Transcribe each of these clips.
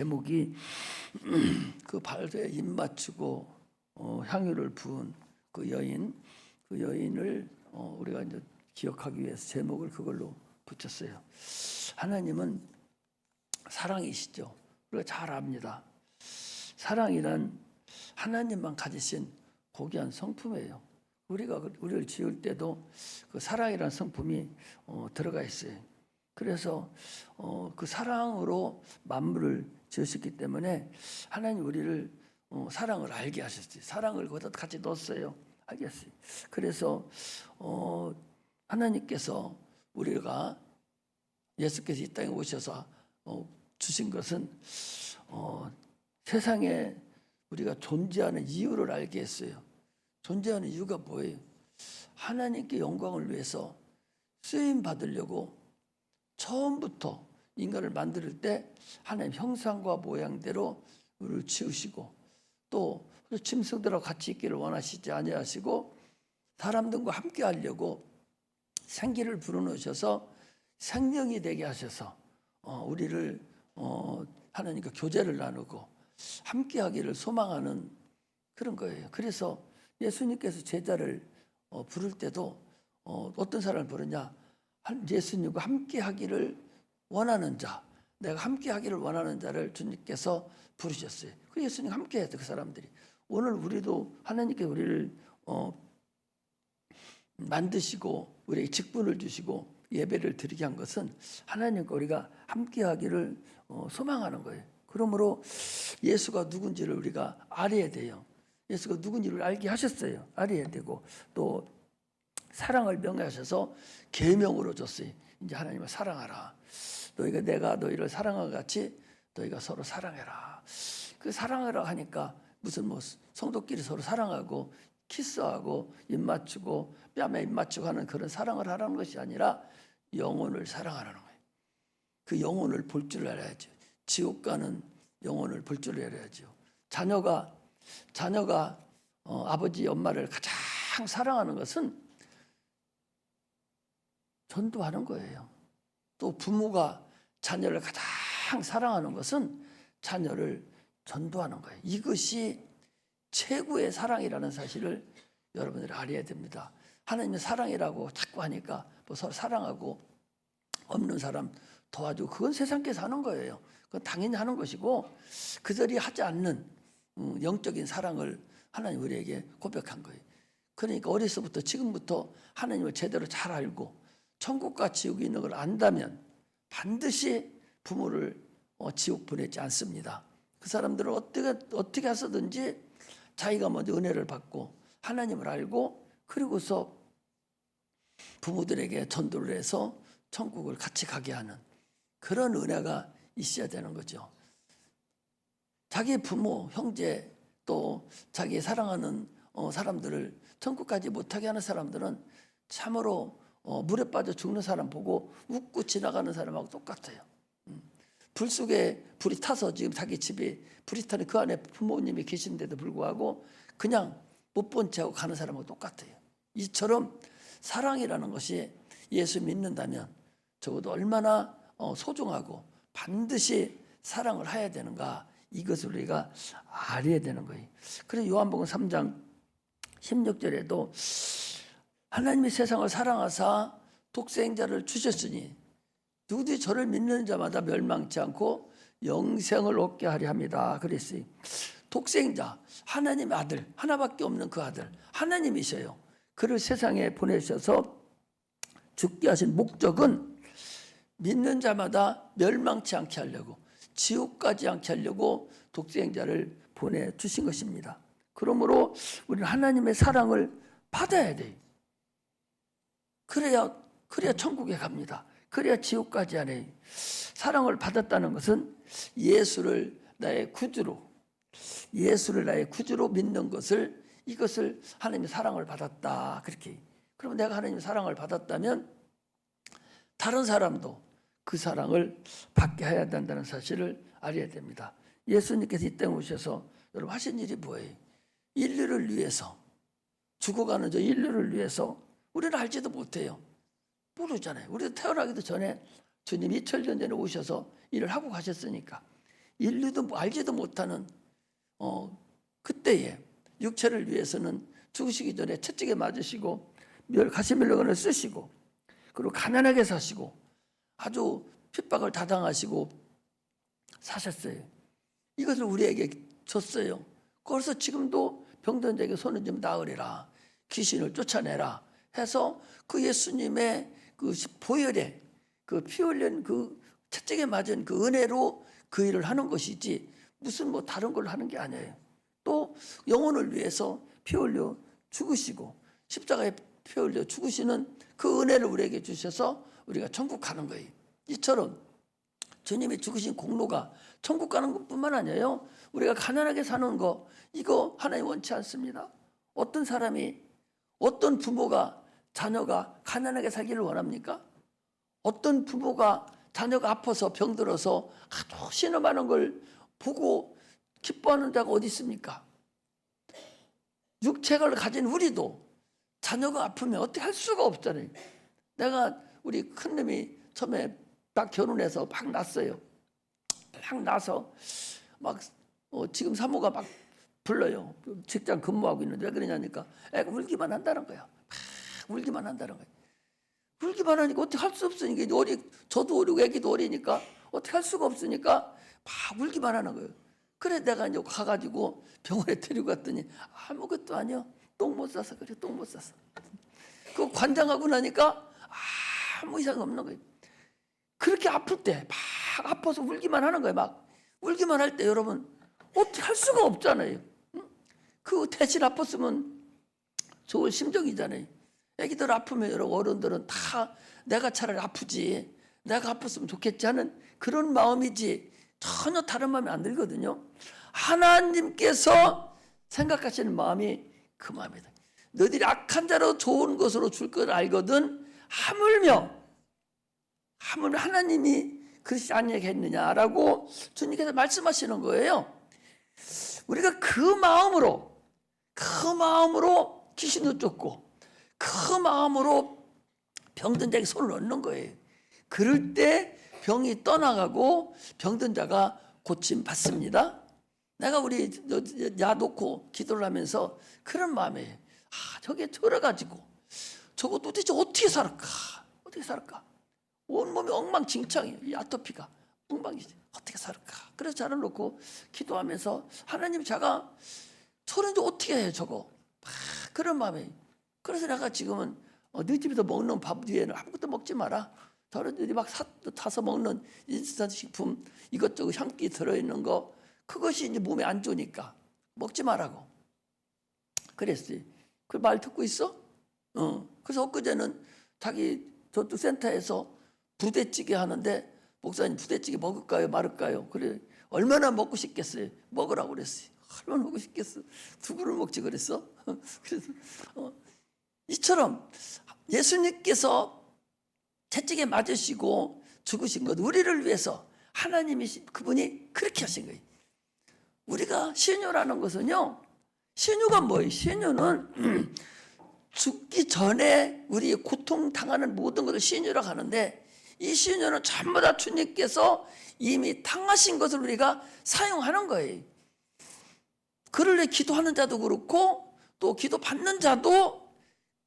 제목이 그 발에 입 맞추고 향유를 부은 그 여인을 우리가 이제 기억하기 위해서 제목을 그걸로 붙였어요. 하나님은 사랑이시죠. 우리가 잘 압니다. 사랑이란 하나님만 가지신 고귀한 성품이에요. 우리를 지을 때도 그 사랑이라는 성품이 들어가 있어요. 그래서 그 사랑으로 만물을 지으셨기 때문에 하나님 우리를 사랑을 알게 하셨어요. 사랑을 거기다 같이 넣었어요. 알겠어요. 그래서 하나님께서 우리가 예수께서 이 땅에 오셔서 주신 것은 세상에 우리가 존재하는 이유를 알게 했어요. 존재하는 이유가 뭐예요? 하나님께 영광을 위해서 쓰임 받으려고 처음부터 인간을 만들 때 하나님 형상과 모양대로 우리를 지으시고 또 짐승들하고 같이 있기를 원하시지 아니하시고 사람들과 함께 하려고 생기를 불어넣으셔서 생명이 되게 하셔서 우리를 하나님과 교제를 나누고 함께 하기를 소망하는 그런 거예요. 그래서 예수님께서 제자를 부를 때도 어떤 사람을 부르냐? 예수님과 함께 하기를 원하는 자, 내가 함께 하기를 원하는 자를 주님께서 부르셨어요. 그 예수님 함께 했죠, 그 사람들이. 오늘 우리도 하나님께 우리를 만드시고 우리에게 직분을 주시고 예배를 드리게 한 것은 하나님과 우리가 함께 하기를 소망하는 거예요. 그러므로 예수가 누군지를 우리가 알아야 돼요. 예수가 누군지를 알게 하셨어요. 알아야 되고 또 사랑을 명하셔서 계명으로 줬어요. 이제 하나님을 사랑하라. 내가 너희를 사랑한 것 같이 너희가 서로 사랑해라. 그 사랑하라 하니까 무슨 성도끼리 서로 사랑하고 키스하고 입 맞추고 뺨에 입 맞추고 하는 그런 사랑을 하라는 것이 아니라 영혼을 사랑하라는 거예요. 그 영혼을 볼 줄 알아야죠. 지옥 가는 영혼을 볼 줄 알아야죠. 자녀가 아버지 엄마를 가장 사랑하는 것은 전도하는 거예요. 또 부모가 자녀를 가장 사랑하는 것은 자녀를 전도하는 거예요. 이것이 최고의 사랑이라는 사실을 여러분들이 알아야 됩니다. 하나님의 사랑이라고 자꾸 하니까 서로 사랑하고 없는 사람 도와주고 그건 세상께서 하는 거예요. 그건 당연히 하는 것이고 그들이 하지 않는 영적인 사랑을 하나님 우리에게 고백한 거예요. 그러니까 어려서부터 지금부터 하나님을 제대로 잘 알고 천국과 지옥이 있는 걸 안다면 반드시 부모를 지옥 보내지 않습니다. 그 사람들은 어떻게 해서든지 자기가 먼저 은혜를 받고 하나님을 알고 그리고서 부모들에게 전도를 해서 천국을 같이 가게 하는 그런 은혜가 있어야 되는 거죠. 자기 부모, 형제 또 자기 사랑하는 사람들을 천국까지 못하게 하는 사람들은 참으로 물에 빠져 죽는 사람 보고 웃고 지나가는 사람하고 똑같아요. 불 속에 불이 타서 지금 자기 집에 불이 타는 그 안에 부모님이 계신데도 불구하고 그냥 못 본 채하고 가는 사람하고 똑같아요. 이처럼 사랑이라는 것이 예수 믿는다면 적어도 얼마나 소중하고 반드시 사랑을 해야 되는가 이것을 우리가 알아야 되는 거예요. 그래서 요한복음 3장 16절에도 하나님이 세상을 사랑하사 독생자를 주셨으니 누구든지 저를 믿는 자마다 멸망치 않고 영생을 얻게 하려 합니다. 그랬어요. 독생자, 하나님의 아들, 하나밖에 없는 그 아들, 하나님이셔요. 그를 세상에 보내셔서 죽게 하신 목적은 믿는 자마다 멸망치 않게 하려고 지옥 가지 않게 하려고 독생자를 보내주신 것입니다. 그러므로 우리는 하나님의 사랑을 받아야 돼요. 그래야 천국에 갑니다. 그래야 지옥까지 안 해요. 사랑을 받았다는 것은 예수를 나의 구주로 믿는 것을 이것을 하나님의 사랑을 받았다. 그렇게. 그러면 내가 하나님의 사랑을 받았다면 다른 사람도 그 사랑을 받게 해야 된다는 사실을 알아야 됩니다. 예수님께서 이 땅에 오셔서 여러분 하신 일이 뭐예요? 인류를 위해서 죽어가는 저 인류를 위해서 우리는 알지도 못해요. 모르잖아요. 우리도 태어나기도 전에 주님 2000년 전에 오셔서 일을 하고 가셨으니까 인류도 알지도 못하는 그때에 육체를 위해서는 죽으시기 전에 채찍에 맞으시고 가시멜로건을 쓰시고 그리고 가난하게 사시고 아주 핍박을 다 당하시고 사셨어요. 이것을 우리에게 줬어요. 그래서 지금도 병든 자에게 손을 좀 닿으리라, 귀신을 쫓아내라 해서 그 예수님의 그 보혈에 그 피 흘린 그 채찍에 맞은 그 은혜로 그 일을 하는 것이지 무슨 뭐 다른 걸 하는 게 아니에요. 또 영혼을 위해서 피 흘려 죽으시고 십자가에 피 흘려 죽으시는 그 은혜를 우리에게 주셔서 우리가 천국 가는 거예요. 이처럼 주님이 죽으신 공로가 천국 가는 것뿐만 아니에요. 우리가 가난하게 사는 거 이거 하나님 원치 않습니다. 어떤 사람이 어떤 부모가 자녀가 가난하게 살기를 원합니까? 어떤 부모가 자녀가 아파서 병들어서 아주 신음하는 걸 보고 기뻐하는 자가 어디 있습니까? 육체를 가진 우리도 자녀가 아프면 어떻게 할 수가 없잖아요. 내가 우리 큰놈이 처음에 딱 결혼해서 막 낳았어요. 막 낳아서 막 지금 사모가 막 불러요. 직장 근무하고 있는데 왜 그러냐니까 애가 울기만 한다는 거야. 막 울기만 한다는 거야. 울기만 하니까 어떻게 할 수 없으니까 저도 어리고 애기도 어리니까 어떻게 할 수가 없으니까 막 울기만 하는 거예요. 그래 내가 이제 가가지고 병원에 데리고 갔더니 아무것도 아니야. 똥 못 싸서 그래. 똥 못 싸서. 그 관장하고 나니까 아무 이상 없는 거예요. 그렇게 아플 때 막 아파서 울기만 하는 거예요. 막 울기만 할 때 여러분 어떻게 할 수가 없잖아요. 그 대신 아팠으면 좋을 심정이잖아요. 애기들 아프면 여러분 어른들은 다 내가 차라리 아프지 내가 아팠으면 좋겠지 하는 그런 마음이지 전혀 다른 마음이 안 들거든요. 하나님께서 생각하시는 마음이 그 마음이다. 너희들이 악한 자로 좋은 것으로 줄 걸 알거든 하물며 하나님이 그렇지 아니하겠느냐라고 주님께서 말씀하시는 거예요. 우리가 그 마음으로 귀신도 쫓고 그 마음으로 병든 자에게 손을 얹는 거예요. 그럴 때 병이 떠나가고 병든 자가 고침 받습니다. 내가 우리 야 놓고 기도를 하면서 그런 마음이에요. 저게 저래가지고 저거 도대체 어떻게 살을까? 온몸이 엉망진창이에요. 이 아토피가 엉망이지. 어떻게 살을까? 그래서 저를 놓고 기도하면서 하나님 제가 저런데 어떻게 해요 저거? 그런 마음이에요. 그래서 내가 지금은 너희 집에서 먹는 밥 뒤에는 아무것도 먹지 마라. 저런들이 막 타서 먹는 인스턴트 식품 이것저것 향기 들어있는 거 그것이 이제 몸에 안 좋으니까 먹지 말라고 그랬어요. 그 말 듣고 있어? 그래서 엊그제는 자기 저쪽 센터에서 부대찌개 하는데 목사님 부대찌개 먹을까요 말을까요? 그래 얼마나 먹고 싶겠어요? 먹으라고 그랬어요. 얼마나 먹고 싶겠어? 두 그릇 먹지 그랬어? 그래서 이처럼 예수님께서 채찍에 맞으시고 죽으신 것 우리를 위해서 하나님이 그분이 그렇게 하신 거예요. 우리가 신유라는 것은요. 신유가 뭐예요? 신유는 죽기 전에 우리 고통당하는 모든 것을 신유라고 하는데 이 신유는 전부 다 주님께서 이미 당하신 것을 우리가 사용하는 거예요. 그를 기도하는 자도 그렇고 또 기도 받는 자도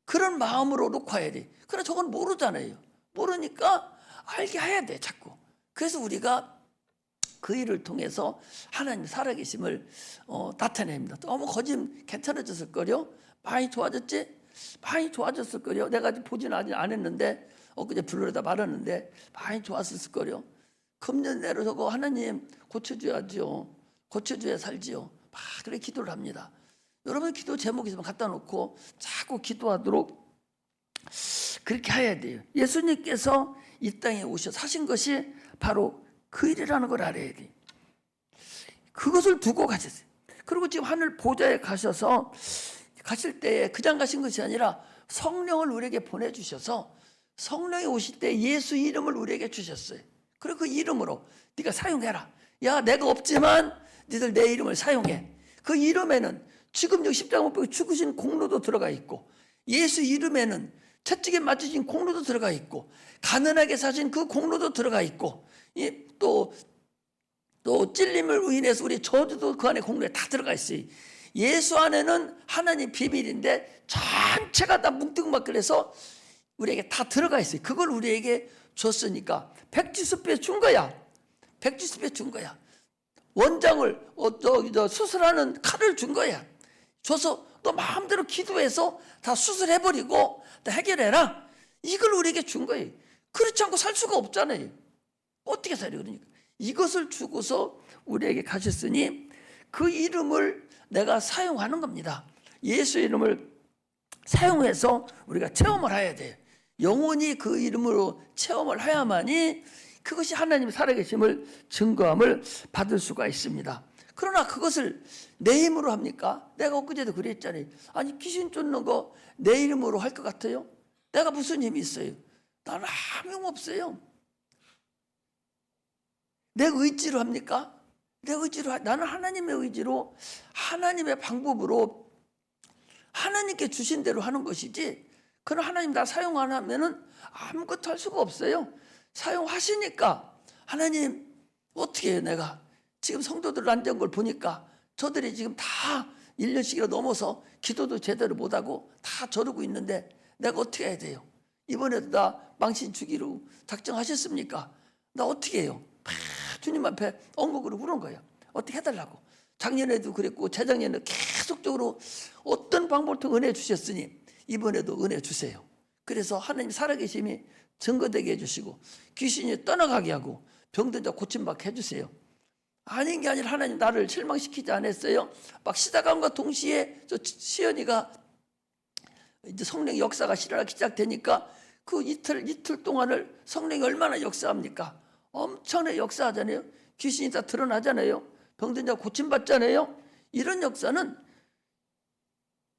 그런 마음으로 놓고 해야 돼. 그러나 저건 모르잖아요. 모르니까 알게 해야 돼 자꾸. 그래서 우리가 그 일을 통해서 하나님 살아계심을 나타냅니다. 너무 거짓 괜찮아졌을 거요. 많이 좋아졌지? 많이 좋아졌을 거요. 내가 아직 보지는 아직 안 했는데 엊그제 불러다 말았는데 많이 좋았을 거요. 금년 내로 저거 하나님 고쳐줘야죠. 고쳐줘야 살지요. 막 그래 기도를 합니다. 여러분 기도 제목 있으면 갖다 놓고 자꾸 기도하도록 그렇게 해야 돼요. 예수님께서 이 땅에 오셔 사신 것이 바로 그 일이라는 걸 알아야 돼요. 그것을 두고 가셨어요. 그리고 지금 하늘 보좌에 가셔서 가실 때에 그냥 가신 것이 아니라 성령을 우리에게 보내주셔서 성령이 오실 때 예수 이름을 우리에게 주셨어요. 그리고 그 이름으로 네가 사용해라. 야 내가 없지만 너희들 내 이름을 사용해. 그 이름에는 지금 여기 십자가 못 박혀 죽으신 공로도 들어가 있고 예수 이름에는 채찍에 맞으신 공로도 들어가 있고 가난하게 사신 그 공로도 들어가 있고 또 또 찔림을 인해서 우리 저주도 그 안에 공로에 다 들어가 있어요. 예수 안에는 하나님 비밀인데 전체가 다 뭉뚱맞게 서 우리에게 다 들어가 있어요. 그걸 우리에게 줬으니까 백지수표에 준 거야. 백지수표에 준 거야. 원장을 수술하는 칼을 준 거야. 줘서 너 마음대로 기도해서 다 수술해버리고 다 해결해라. 이걸 우리에게 준 거예요. 그렇지 않고 살 수가 없잖아요. 어떻게 살려? 그러니까 이것을 주고서 우리에게 가셨으니 그 이름을 내가 사용하는 겁니다. 예수 이름을 사용해서 우리가 체험을 해야 돼요. 영원히 그 이름으로 체험을 해야만이 그것이 하나님의 살아계심을 증거함을 받을 수가 있습니다. 그러나 그것을 내 힘으로 합니까? 내가 엊그제도 그랬잖아요. 아니 귀신 쫓는 거 내 이름으로 할 것 같아요? 내가 무슨 힘이 있어요? 나는 아무 힘 없어요. 내 의지로 합니까? 내 의지로 나는 하나님의 의지로 하나님의 방법으로 하나님께 주신 대로 하는 것이지. 그럼 하나님 나 사용 안 하면은 아무것도 할 수가 없어요. 사용하시니까 하나님 어떻게 해요? 내가 지금 성도들 앉은 걸 보니까 저들이 지금 다 1년씩이나 넘어서 기도도 제대로 못하고 다 저러고 있는데 내가 어떻게 해야 돼요? 이번에도 나 망신 주기로 작정하셨습니까? 나 어떻게 해요? 주님 앞에 엉거그로 울은 거예요. 어떻게 해달라고. 작년에도 그랬고 재작년에도 계속적으로 어떤 방법을 통해 은혜 주셨으니 이번에도 은혜 주세요. 그래서 하나님 살아계심이 증거되게 해주시고 귀신이 떠나가게 하고 병든 자 고침받게 해주세요. 아닌 게 아니라 하나님 나를 실망시키지 않았어요. 막 시작함과 동시에 저 시연이가 이제 성령 역사가 시작되니까 그 이틀 동안을 성령이 얼마나 역사합니까? 엄청나게 역사하잖아요. 귀신이 다 드러나잖아요. 병든 자 고침받잖아요. 이런 역사는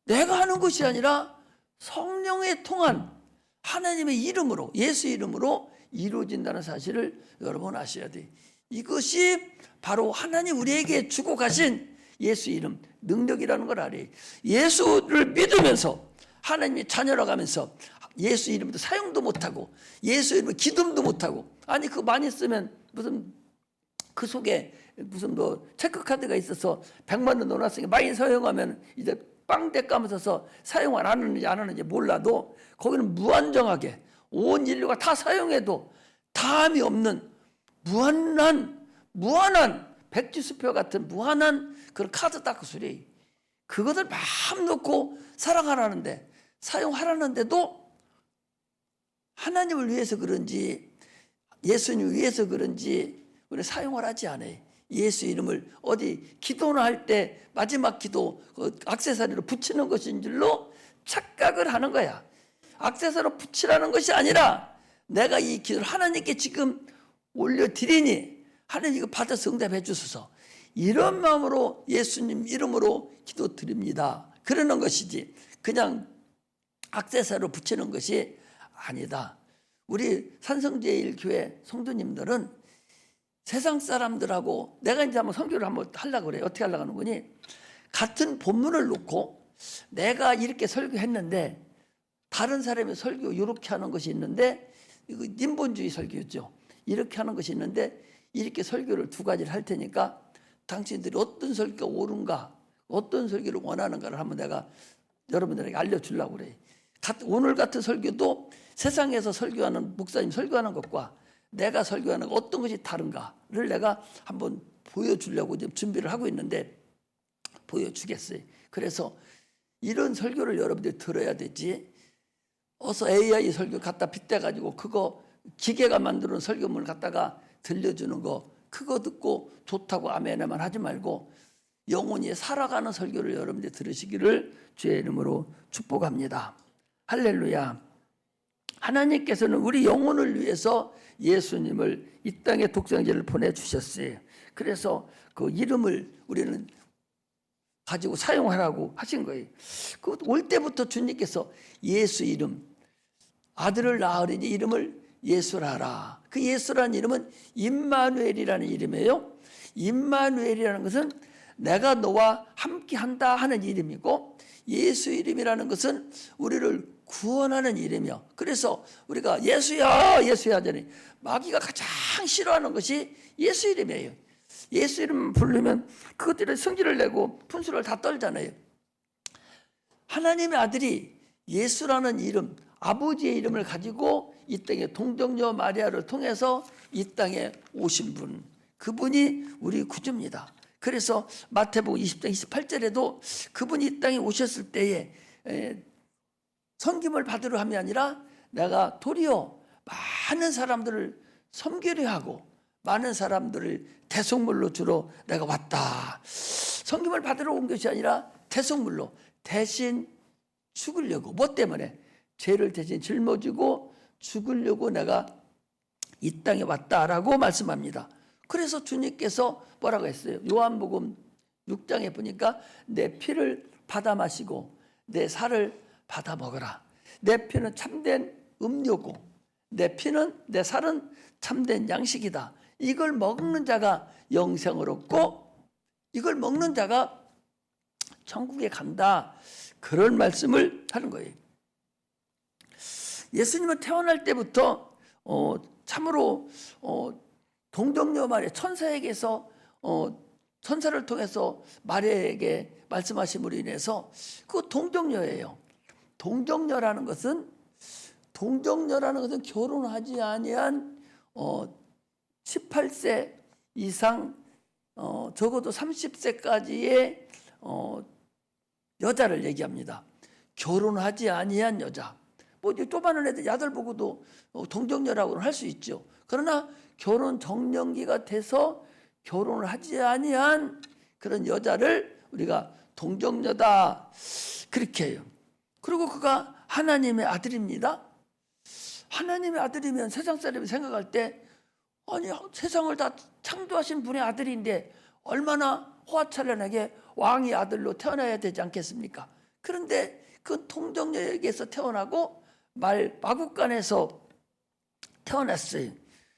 내가 하는 것이 아니라 성령에 통한 하나님의 이름으로 예수 이름으로 이루어진다는 사실을 여러분 아셔야 돼요. 이것이 바로 하나님 우리에게 주고 가신 예수 이름 능력이라는 걸 알아요. 예수를 믿으면서 하나님의 자녀라 가면서 예수 이름도 사용도 못하고 예수 이름을 기도도 못하고 아니 그거 많이 쓰면 무슨 그 속에 무슨 뭐 체크카드가 있어서 100만 원 넣어놨으니까 많이 사용하면 이제 빵대 까면서 사용을 하는지 안 하는지 몰라도 거기는 무한정하게 온 인류가 다 사용해도 다함이 없는 무한한 백지수표 같은 무한한 그런 카드 다크술이 그것을 마음 놓고 사랑하라는데 사용하라는데도 하나님을 위해서 그런지 예수님 위해서 그런지 우리 사용을 하지 않아요. 예수 이름을 어디 기도나 할 때 마지막 기도 액세서리로 붙이는 것인 줄로 착각을 하는 거야. 액세서리로 붙이라는 것이 아니라 내가 이 기도를 하나님께 지금 올려드리니 하나님 이거 받아서 응답해 주소서. 이런 마음으로 예수님 이름으로 기도드립니다. 그러는 것이지 그냥 액세서리로 붙이는 것이 아니다. 우리 산성제일교회 성도님들은 세상 사람들하고 내가 이제 한번 선교를 한번 하려고 그래요. 어떻게 하려고 하는 거니? 같은 본문을 놓고 내가 이렇게 설교했는데 다른 사람의 설교 이렇게 하는 것이 있는데 이거 인본주의 설교였죠. 이렇게 하는 것이 있는데 이렇게 설교를 두 가지를 할 테니까 당신들이 어떤 설교가 옳은가 어떤 설교를 원하는가를 한번 내가 여러분들에게 알려주려고 그래요. 오늘 같은 설교도 세상에서 설교하는 목사님 설교하는 것과 내가 설교하는 것 어떤 것이 다른가를 내가 한번 보여주려고 지금 준비를 하고 있는데 보여주겠어요. 그래서 이런 설교를 여러분들이 들어야 되지 어서 AI 설교 갖다 빗대가지고 그거 기계가 만드는 설교문을 갖다가 들려주는 거 그거 듣고 좋다고 아멘에만 하지 말고 영혼이 살아가는 설교를 여러분들이 들으시기를 주의 이름으로 축복합니다. 할렐루야. 하나님께서는 우리 영혼을 위해서 예수님을 이 땅에 독생자를 보내주셨어요. 그래서 그 이름을 우리는 가지고 사용하라고 하신 거예요. 그 올 때부터 주님께서 예수 이름 아들을 낳으리니 이름을 예수라라. 그 예수라는 이름은 임마누엘이라는 이름이에요. 임마누엘이라는 것은 내가 너와 함께한다 하는 이름이고 예수 이름이라는 것은 우리를 구원하는 이름이요. 그래서 우리가 예수야 예수야 하더니 마귀가 가장 싫어하는 것이 예수 이름이에요. 예수 이름 부르면 그것들의 성질을 내고 분수를 다 떨잖아요. 하나님의 아들이 예수라는 이름, 아버지의 이름을 가지고 이 땅에 동정녀 마리아를 통해서 이 땅에 오신 분, 그분이 우리 구주입니다. 그래서 마태복음 20장 28절에도 그분이 이 땅에 오셨을 때에 섬김을 받으려 함이 아니라 내가 도리어 많은 사람들을 섬기려 하고 많은 사람들을 대속물로 주러 내가 왔다. 섬김을 받으러 온 것이 아니라 대속물로 대신 죽으려고. 뭐 때문에? 죄를 대신 짊어지고 죽으려고 내가 이 땅에 왔다라고 말씀합니다. 그래서 주님께서 뭐라고 했어요? 요한복음 6장에 보니까 내 피를 받아 마시고 내 살을 받아 먹어라. 내 피는 참된 음료고 내 피는, 내 살은 참된 양식이다. 이걸 먹는 자가 영생을 얻고 이걸 먹는 자가 천국에 간다. 그런 말씀을 하는 거예요. 예수님은 태어날 때부터 참으로 동정녀 마리아 천사에게서 천사를 통해서 마리아에게 말씀하심으로 인해서 그 동정녀예요. 동정녀라는 것은 결혼하지 아니한 18세 이상 적어도 30세까지의 여자를 얘기합니다. 결혼하지 아니한 여자. 뭐 조그마한 애들 야들 보고도 동정녀라고는 할 수 있죠. 그러나 결혼 정년기가 돼서 결혼을 하지 아니한 그런 여자를 우리가 동정녀다 그렇게 해요. 그리고 그가 하나님의 아들입니다. 하나님의 아들이면 세상 사람이 생각할 때 아니 세상을 다 창조하신 분의 아들인데 얼마나 호화찬란하게 왕의 아들로 태어나야 되지 않겠습니까? 그런데 그 동정녀에게서 태어나고 마국간에서 태어났어요.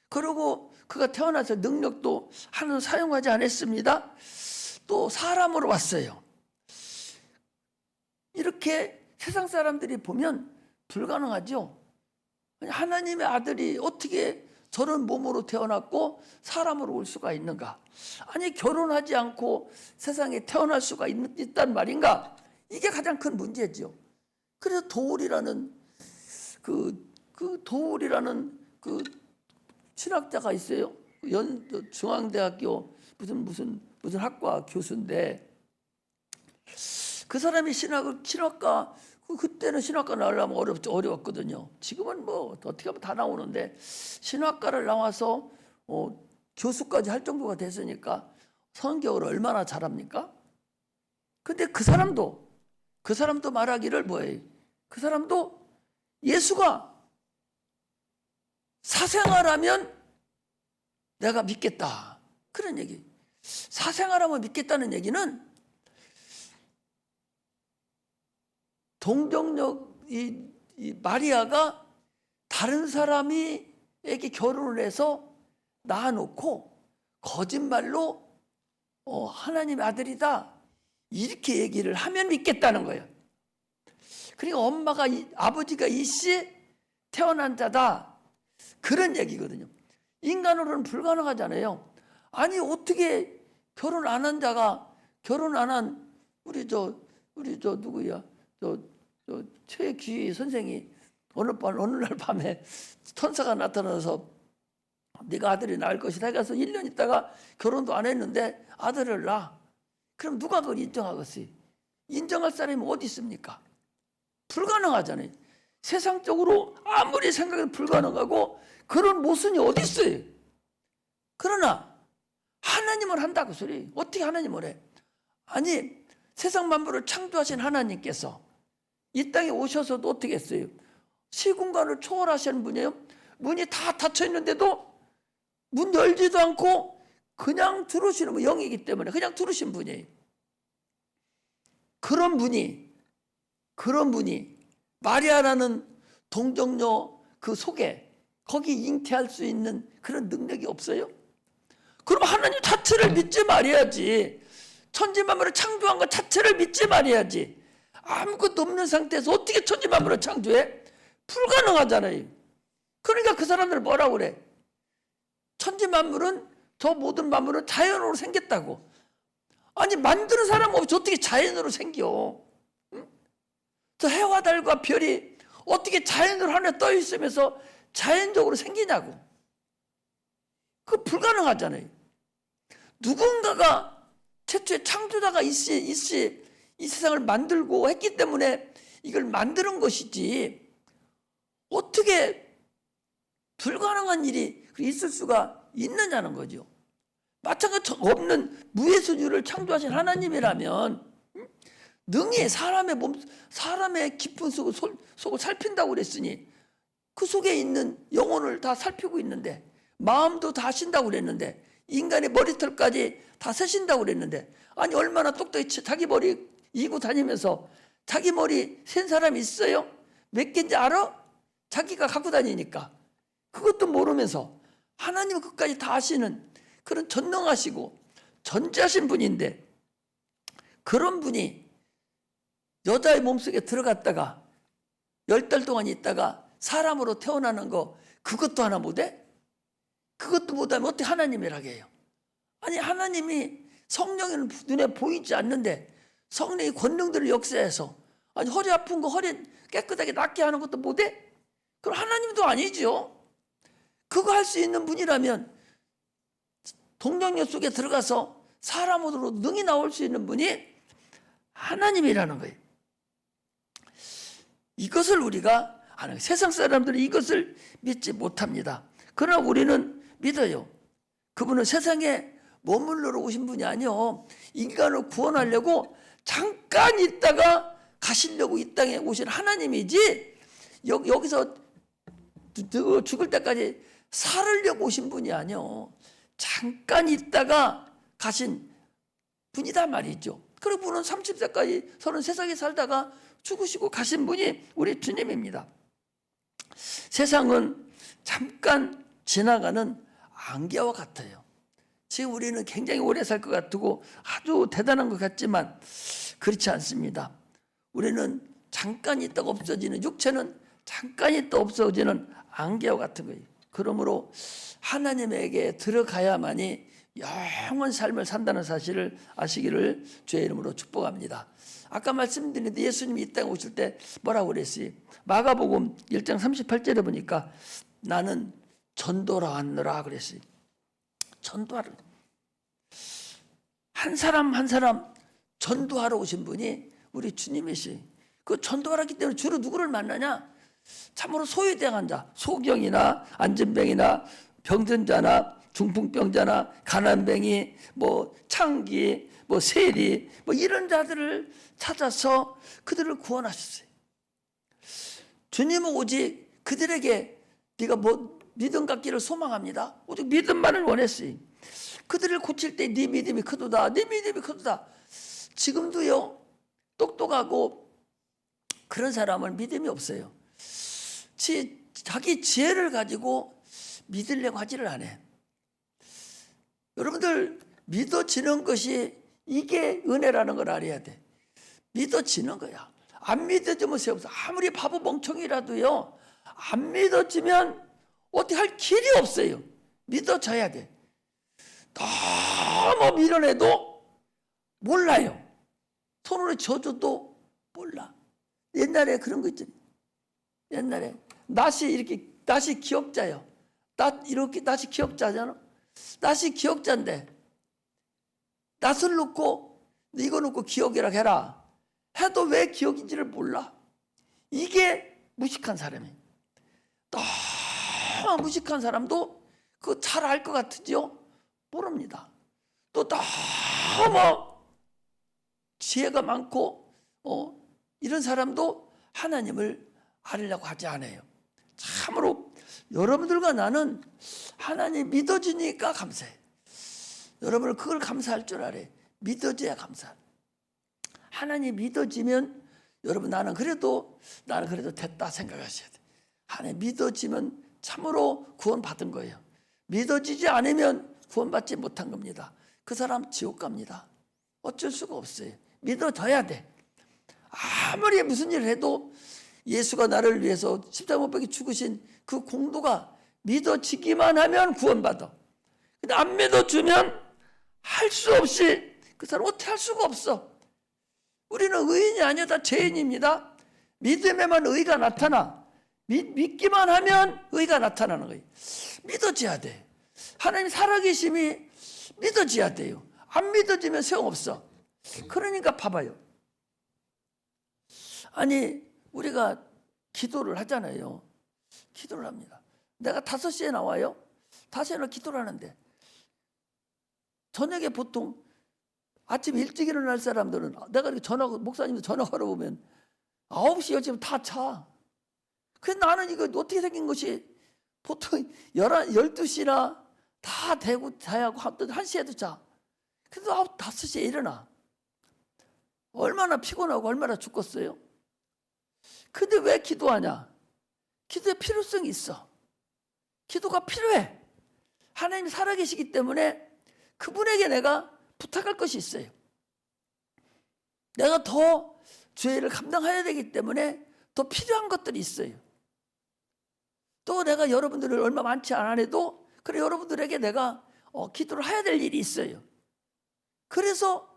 그리고 그가 태어나서 능력도 하나도 사용하지 않았습니다. 또 사람으로 왔어요. 이렇게 세상 사람들이 보면 불가능하죠. 하나님의 아들이 어떻게 저런 몸으로 태어났고 사람으로 올 수가 있는가? 아니 결혼하지 않고 세상에 태어날 수가 있단 말인가? 이게 가장 큰 문제죠. 그래서 도울이라는 도울이라는 신학자가 있어요. 중앙대학교 무슨 학과 교수인데 그 사람이 신학과 그때는 신학과 나오려면 어려웠거든요. 지금은 뭐 어떻게 하면 다 나오는데 신학과를 나와서 교수까지 할 정도가 됐으니까 성경을 얼마나 잘합니까? 근데 그 사람도 말하기를 뭐예요? 그 사람도 예수가 사생아라면 내가 믿겠다. 그런 얘기. 사생아라면 믿겠다는 얘기는 동정녀 이 마리아가 다른 사람에게 결혼을 해서 낳아놓고 거짓말로 하나님의 아들이다 이렇게 얘기를 하면 믿겠다는 거예요. 그러니까 아버지가 이씨 태어난 자다 그런 얘기거든요. 인간으로는 불가능하잖아요. 아니 어떻게 결혼 안 한 자가 결혼 안 한 우리 누구야? 최귀 선생이 어느 날 밤에 천사가 나타나서 네가 아들이 낳을 것이다 해서 1년 있다가 결혼도 안 했는데 아들을 낳아. 그럼 누가 그걸 인정하겠어요? 인정할 사람이 어디 있습니까? 불가능하잖아요. 세상적으로 아무리 생각해도 불가능하고 그런 모순이 어디 있어요? 그러나 하나님은 한다고 소리. 어떻게 하나님을 해? 아니 세상 만물을 창조하신 하나님께서 이 땅에 오셔서도 어떻게 했어요? 시공간을 초월하시는 분이에요. 문이 다 닫혀 있는데도 문 열지도 않고 그냥 들어오시는 분, 영이기 때문에 그냥 들어오신 분이에요. 그런 분이 마리아라는 동정녀 그 속에 거기 잉태할 수 있는 그런 능력이 없어요? 그럼 하나님 자체를 믿지 말아야지. 천지만물을 창조한 것 자체를 믿지 말아야지. 아무것도 없는 상태에서 어떻게 천지만물을 창조해? 불가능하잖아요. 그러니까 그 사람들 뭐라고 그래? 천지만물은 저 모든 만물은 자연으로 생겼다고. 아니 만드는 사람 없이 어떻게 자연으로 생겨? 응? 저 해와 달과 별이 어떻게 자연으로 하늘에 떠 있으면서 자연적으로 생기냐고. 그거 불가능하잖아요. 누군가가 최초의 창조자가 있이 이 세상을 만들고 했기 때문에 이걸 만드는 것이지 어떻게 불가능한 일이 있을 수가 있느냐는 거죠. 마찬가지 없는 무해수주를 창조하신 하나님이라면 능히 사람의 깊은 속을 살핀다고 그랬으니 그 속에 있는 영혼을 다 살피고 있는데 마음도 다 아신다고 그랬는데 인간의 머리털까지 다 세신다고 그랬는데 아니 얼마나 똑똑히 자기 머리 이고 다니면서 자기 머리 센 사람이 있어요? 몇 개인지 알아? 자기가 갖고 다니니까 그것도 모르면서 하나님은 그것까지 다 아시는 그런 전능하시고 전지하신 분인데 그런 분이 여자의 몸속에 들어갔다가 10달 동안 있다가 사람으로 태어나는 거 그것도 하나 못해? 그것도 못하면 어떻게 하나님이라고 해요? 아니 하나님이 성령은 눈에 보이지 않는데 성령이 권능들을 역사해서 아니 허리 아픈 거 허리 깨끗하게 낫게 하는 것도 못해? 그럼 하나님도 아니죠. 그거 할 수 있는 분이라면 동정녀 속에 들어가서 사람으로 능히 나올 수 있는 분이 하나님이라는 거예요. 이것을 우리가 아는 거예요. 세상 사람들은 이것을 믿지 못합니다. 그러나 우리는 믿어요. 그분은 세상에 머물러 오신 분이 아니요. 인간을 구원하려고 잠깐 있다가 가시려고 이 땅에 오신 하나님이지 여기서 죽을 때까지 살으려고 오신 분이 아니요. 잠깐 있다가 가신 분이다 말이죠. 그리고 그분은 30세까지 33살에 살다가 죽으시고 가신 분이 우리 주님입니다. 세상은 잠깐 지나가는 안개와 같아요. 지금 우리는 굉장히 오래 살 것 같고 아주 대단한 것 같지만 그렇지 않습니다. 우리는 잠깐 있다가 없어지는 육체는 잠깐 있다 없어지는 안개와 같은 거예요. 그러므로 하나님에게 들어가야만이 영원 삶을 산다는 사실을 아시기를 주의 이름으로 축복합니다. 아까 말씀드렸는데 예수님이 이 땅에 오실 때 뭐라고 그랬어요? 마가복음 1장 38절에 보니까 나는 전도라 왔노라 그랬어요. 전도하러 한 사람 한 사람 전도하러 오신 분이 우리 주님이시요. 그 전도하기 때문에 주로 누구를 만나냐? 참으로 소외당한 자, 소경이나 안전병이나 병든 자나 중풍병자나 가난뱅이, 창기, 세리 이런 자들을 찾아서 그들을 구원하셨어요. 주님은 오직 그들에게 네가 믿음 갖기를 소망합니다. 오직 믿음만을 원했어요. 그들을 고칠 때 네 믿음이 크도다. 네 믿음이 크도다. 지금도요. 똑똑하고 그런 사람은 믿음이 없어요. 자기 지혜를 가지고 믿으려고 하지를 않아요. 여러분들 믿어지는 것이 이게 은혜라는 걸 알아야 돼. 믿어지는 거야. 안 믿어지면 세없어. 아무리 바보 멍청이라도요. 안 믿어지면 어떻게 할 길이 없어요. 믿어져야 돼. 너무 밀어내도 몰라요. 손으로 져줘도 몰라. 옛날에 그런 거 있잖아요. 옛날에 낫이 기억자예요. 낫이 기억자잖아. 낫이 기억자인데 낫을 놓고 이거 놓고 기억이라 해라 해도 왜 기억인지를 몰라. 이게 무식한 사람이에요. 너무 무식한 사람도 그거 잘 알 것 같으죠? 모릅니다. 또 너무 지혜가 많고 이런 사람도 하나님을 알으려고 하지 않아요. 참으로 여러분들과 나는 하나님 믿어지니까 감사해. 여러분은 그걸 감사할 줄 알아요. 믿어져야 감사. 하나님 믿어지면 여러분 나는 그래도 됐다 생각하셔야 돼. 하나님 믿어지면 참으로 구원받은 거예요. 믿어지지 않으면 구원받지 못한 겁니다. 그 사람 지옥 갑니다. 어쩔 수가 없어요. 믿어져야 돼. 아무리 무슨 일을 해도 예수가 나를 위해서 십자가 못 박혀 죽으신 그 공도가 믿어지기만 하면 구원받아. 근데 안 믿어주면 할 수 없이 그 사람 어떻게 할 수가 없어. 우리는 의인이 아니라 다 죄인입니다. 믿음에만 의가 나타나. 믿기만 하면 의가 나타나는 거예요. 믿어져야 돼. 하나님 살아계심이 믿어져야 돼요. 안 믿어지면 소용없어. 그러니까 봐봐요. 아니 우리가 기도를 하잖아요. 기도를 합니다. 내가 5시에 나와요. 5시에 기도를 하는데 저녁에 보통 아침 일찍 일어날 사람들은 내가 이렇게 목사님도 전화하러 보면 9시, 10시면 다 차. 그래서 나는 이거 어떻게 생긴 것이 보통 12시나 다 되고 자야고 1시에도 자. 그래도 5시에 일어나. 얼마나 피곤하고 얼마나 죽겠어요. 근데 왜 기도하냐? 기도의 필요성이 있어. 기도가 필요해. 하나님이 살아계시기 때문에 그분에게 내가 부탁할 것이 있어요. 내가 더 죄를 감당해야 되기 때문에 더 필요한 것들이 있어요. 또 내가 여러분들을 얼마 많지 않아도 그래 여러분들에게 내가 기도를 해야 될 일이 있어요. 그래서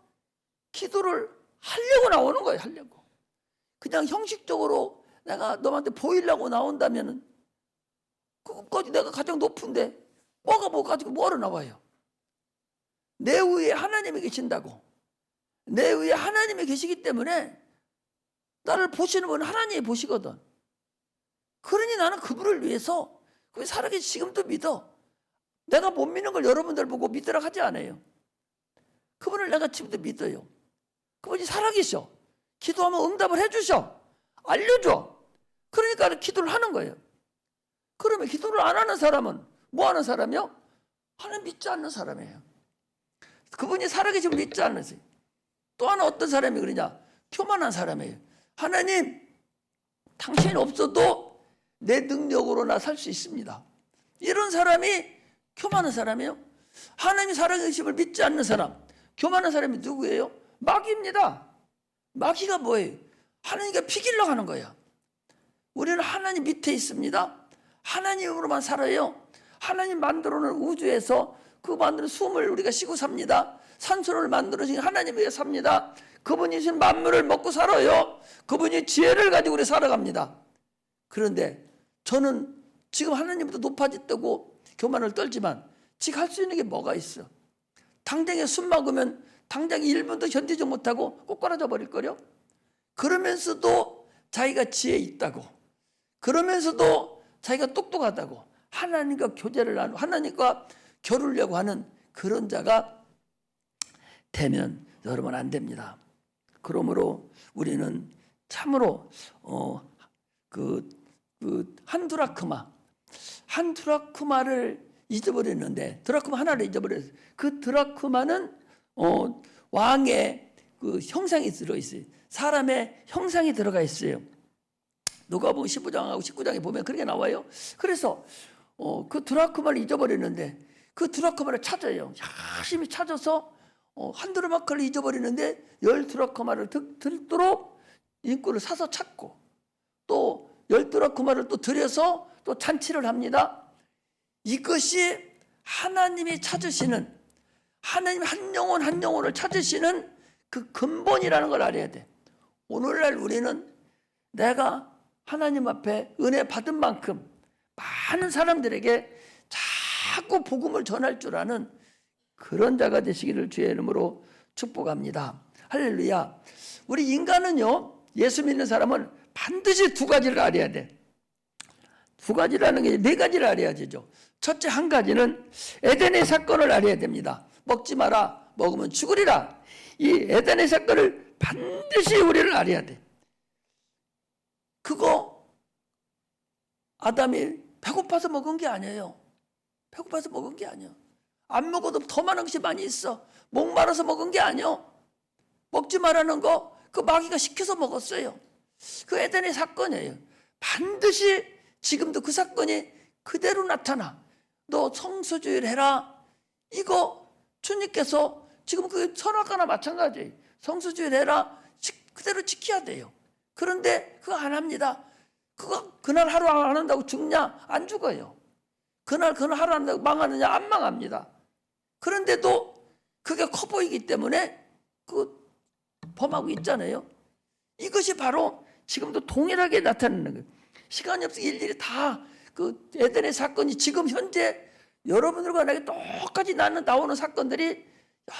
기도를 하려고 나오는 거예요. 하려고. 그냥 형식적으로 내가 너한테 보이려고 나온다면은 그것까지 내가 가장 높은데 뭐 가지고 뭐하러 나와요. 내 위에 하나님이 계신다고. 내 위에 하나님이 계시기 때문에 나를 보시는 분은 하나님이 보시거든. 그러니 나는 그분을 위해서 그분이 살아계시 지금도 믿어. 내가 못 믿는 걸 여러분들 보고 믿으라 하지 않아요. 그분을 내가 지금도 믿어요. 그분이 살아계셔. 기도하면 응답을 해주셔. 알려줘. 그러니까 기도를 하는 거예요. 그러면 기도를 안 하는 사람은 뭐 하는 사람이요? 하나님 믿지 않는 사람이에요. 그분이 살아계시면 믿지 않는 사람. 또 하나 어떤 사람이 그러냐? 교만한 사람이에요. 하나님, 당신이 없어도 내 능력으로 나 살 수 있습니다. 이런 사람이 교만한 사람이에요. 하나님이 살아계심을 믿지 않는 사람. 교만한 사람이 누구예요? 마귀입니다. 마귀가 뭐예요? 하나님과 피기려고 하는 거야. 우리는 하나님 밑에 있습니다. 하나님으로만 살아요. 하나님 만들어놓은 우주에서 그 만드는 숨을 우리가 쉬고 삽니다. 산소를 만들어주신 하나님에게 삽니다. 그분이 주신 만물을 먹고 살아요. 그분이 지혜를 가지고 우리 살아갑니다. 그런데 저는 지금 하나님보다 높아졌다고 교만을 떨지만 지금 할 수 있는 게 뭐가 있어? 당장에 숨 막으면 당장 1분도 견디지 못하고 꼬꾸라져 버릴 거요. 그러면서도 자기가 지혜 있다고, 그러면서도 자기가 똑똑하다고 하나님과 교제를 나누고 하나님과 겨루려고 하는 그런 자가 되면 여러분 안 됩니다. 그러므로 우리는 참으로 한 드라크마를 잊어버렸는데 드라크마 하나를 잊어버렸어요. 그 드라크마는 왕의 그 형상이 들어있어요. 사람의 형상이 들어가 있어요. 누가복음 15장하고 19장에 보면 그렇게 나와요. 그래서 그 드라크마를 잊어버렸는데 그 드라크마를 찾아요. 열심히 찾아서 한 드라크마를 잊어버리는데 10드라크마를 들도록 인구를 사서 찾고 또 10드라크마를 또 들여서 또 잔치를 합니다. 이것이 하나님이 찾으시는, 하나님 한 영혼 한 영혼을 찾으시는 그 근본이라는 걸 알아야 돼. 오늘날 우리는 내가 하나님 앞에 은혜 받은 만큼 많은 사람들에게 자꾸 복음을 전할 줄 아는 그런 자가 되시기를 주의 이름으로 축복합니다. 할렐루야. 우리 인간은요, 예수 믿는 사람은 반드시 2가지를 알아야 돼. 2가지라는 게 4가지를 알아야 되죠. 첫째 한 가지는 에덴의 사건을 알아야 됩니다. 먹지 마라, 먹으면 죽으리라. 이 에덴의 사건을 반드시 우리를 알아야 돼. 그거 아담이 배고파서 먹은 게 아니에요. 배고파서 먹은 게 아니에요. 안 먹어도 더 많은 것이 많이 있어. 목마라서 먹은 게 아니에요. 먹지 말라는 거 그 마귀가 시켜서 먹었어요. 그 에덴의 사건이에요. 반드시 지금도 그 사건이 그대로 나타나. 너 성소주의를 해라. 이거 주님께서 지금 그 선악과나 마찬가지예요. 성소주의를 해라. 그대로 지켜야 돼요. 그런데 그거 안 합니다. 그거 그날 하루 안 한다고 죽냐? 안 죽어요. 그날 하루 안 한다고 망하느냐? 안 망합니다. 그런데도 그게 커 보이기 때문에 그 범하고 있잖아요. 이것이 바로 지금도 동일하게 나타나는 거예요. 시간이 없어 일일이 다 그 에덴의 사건이 지금 현재 여러분들과 나에게 똑같이 나오는 사건들이